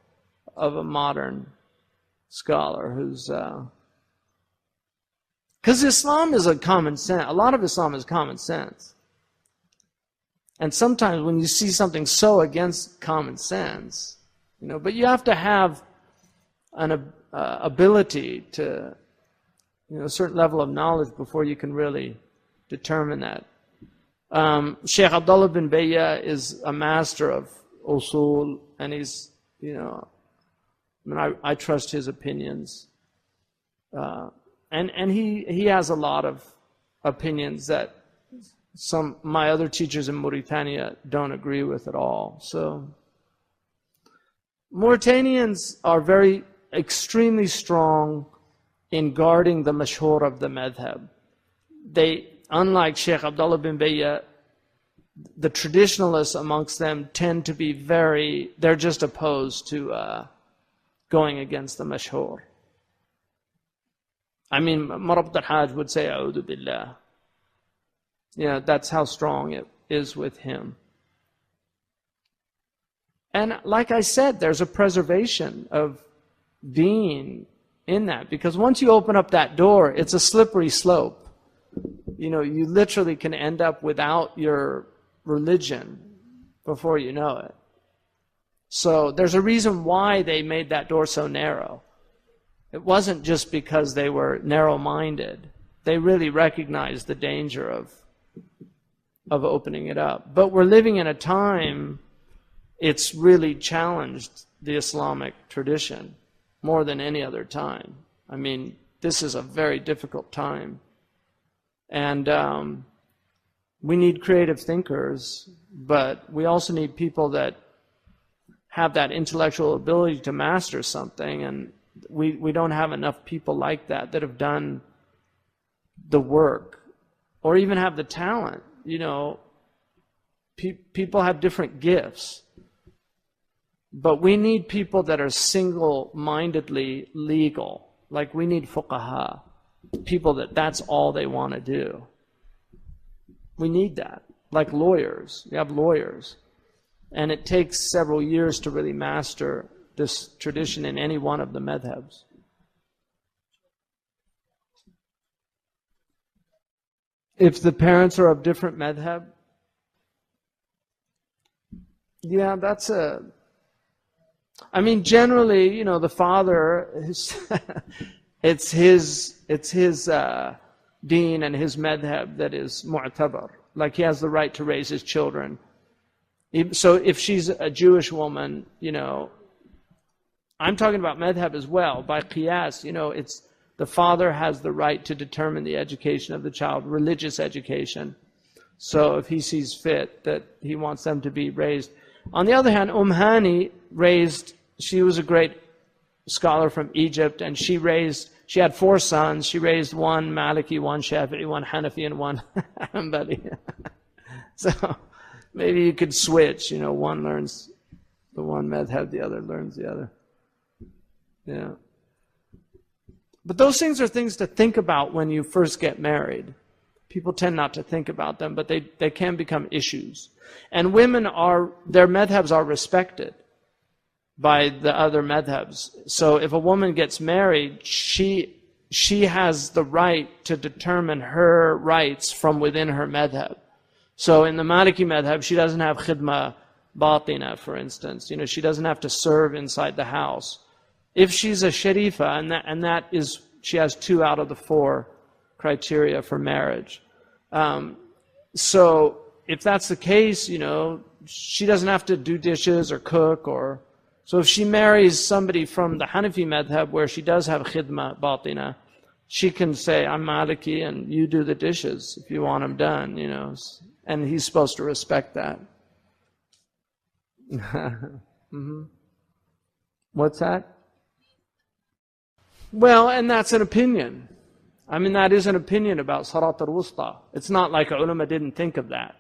of a modern scholar who's, because Islam is a lot of Islam is common sense. And sometimes when you see something so against common sense, but you have to have an ability to, a certain level of knowledge before you can really determine that. Shaykh Abdullah bin Bayya is a master of usul, and he's, I trust his opinions. And he has a lot of opinions that my other teachers in Mauritania don't agree with at all. So Mauritanians are extremely strong in guarding the mashhur of the madhab. Unlike Shaykh Abdullah bin Bayya, the traditionalists amongst them tend to be they're just opposed to going against the mashhur. Marabt al-Hajj would say, A'udhu billah. That's how strong it is with him. And like I said, there's a preservation of deen in that, because once you open up that door, it's a slippery slope. You literally can end up without your religion before you know it. So there's a reason why they made that door so narrow. It wasn't just because they were narrow-minded. They really recognized the danger of opening it up. But we're living in a time, it's really challenged the Islamic tradition more than any other time. I mean, this is a very difficult time. And we need creative thinkers, but we also need people that have that intellectual ability to master something, and we don't have enough people like that have done the work or even have the talent. You know, people have different gifts, but we need people that are single-mindedly legal. Like we need fuqaha, people that's all they want to do. We need that. Like lawyers, we have lawyers. And it takes several years to really master this tradition in any one of the madhabs. If the parents are of different madhab, yeah, that's I mean, generally, you know, the father, it's his deen and his madhab that is mu'tabar. Like he has the right to raise his children. So if she's a Jewish woman, you know, I'm talking about madhab as well. By qiyas, you know, it's the father has the right to determine the education of the child, religious education. So if he sees fit that he wants them to be raised. On the other hand, Hani she was a great scholar from Egypt, and she had 4 sons. She raised one Maliki, one Shafi'i, one Hanafi, and one Hanbali. So maybe you could switch, you know, one learns the one madhab, the other learns the other. Yeah. But those things are things to think about when you first get married. People tend not to think about them, but they can become issues. And women their madhabs are respected by the other madhabs. So if a woman gets married, she has the right to determine her rights from within her madhab. So in the Maliki madhab, she doesn't have khidma batina, for instance. You know, she doesn't have to serve inside the house. If she's a sharifa, and that is, she has 2 out of the 4 criteria for marriage. So if that's the case, you know, she doesn't have to do dishes or cook or. So if she marries somebody from the Hanafi madhab where she does have khidma batina, she can say, I'm Maliki and you do the dishes if you want them done, you know. And he's supposed to respect that. Mm-hmm. What's that? Well, and that's an opinion. I mean, that is an opinion about Salat al-Wusta. It's not like ulama didn't think of that.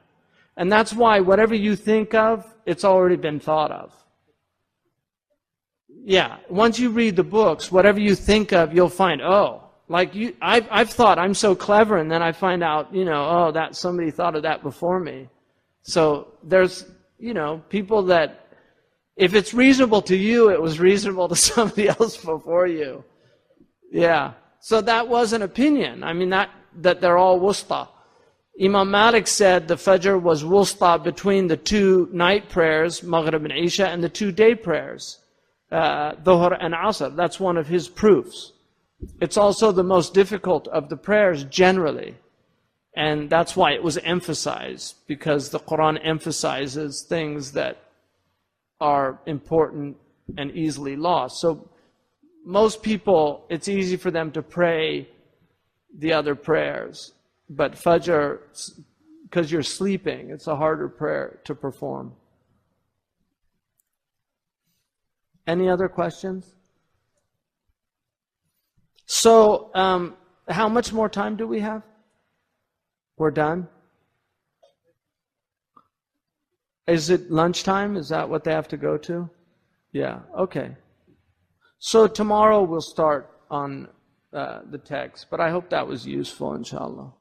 And that's why whatever you think of, it's already been thought of. Yeah, once you read the books, whatever you think of, you'll find, I've thought I'm so clever, and then I find out, you know, that somebody thought of that before me. So there's, you know, people that, if it's reasonable to you, it was reasonable to somebody else before you. Yeah. So that was an opinion. I mean, that they're all wusta. Imam Malik said the Fajr was wusta between the 2 night prayers, Maghrib and Isha, and the 2 day prayers, Dhuhr and Asr. That's one of his proofs. It's also the most difficult of the prayers generally. And that's why it was emphasized, because the Quran emphasizes things that are important and easily lost. So most people, it's easy for them to pray the other prayers. But Fajr, because you're sleeping, it's a harder prayer to perform. Any other questions? So, how much more time do we have? We're done? Is it lunchtime? Is that what they have to go to? Yeah, okay. So tomorrow we'll start on the text, but I hope that was useful, inshallah.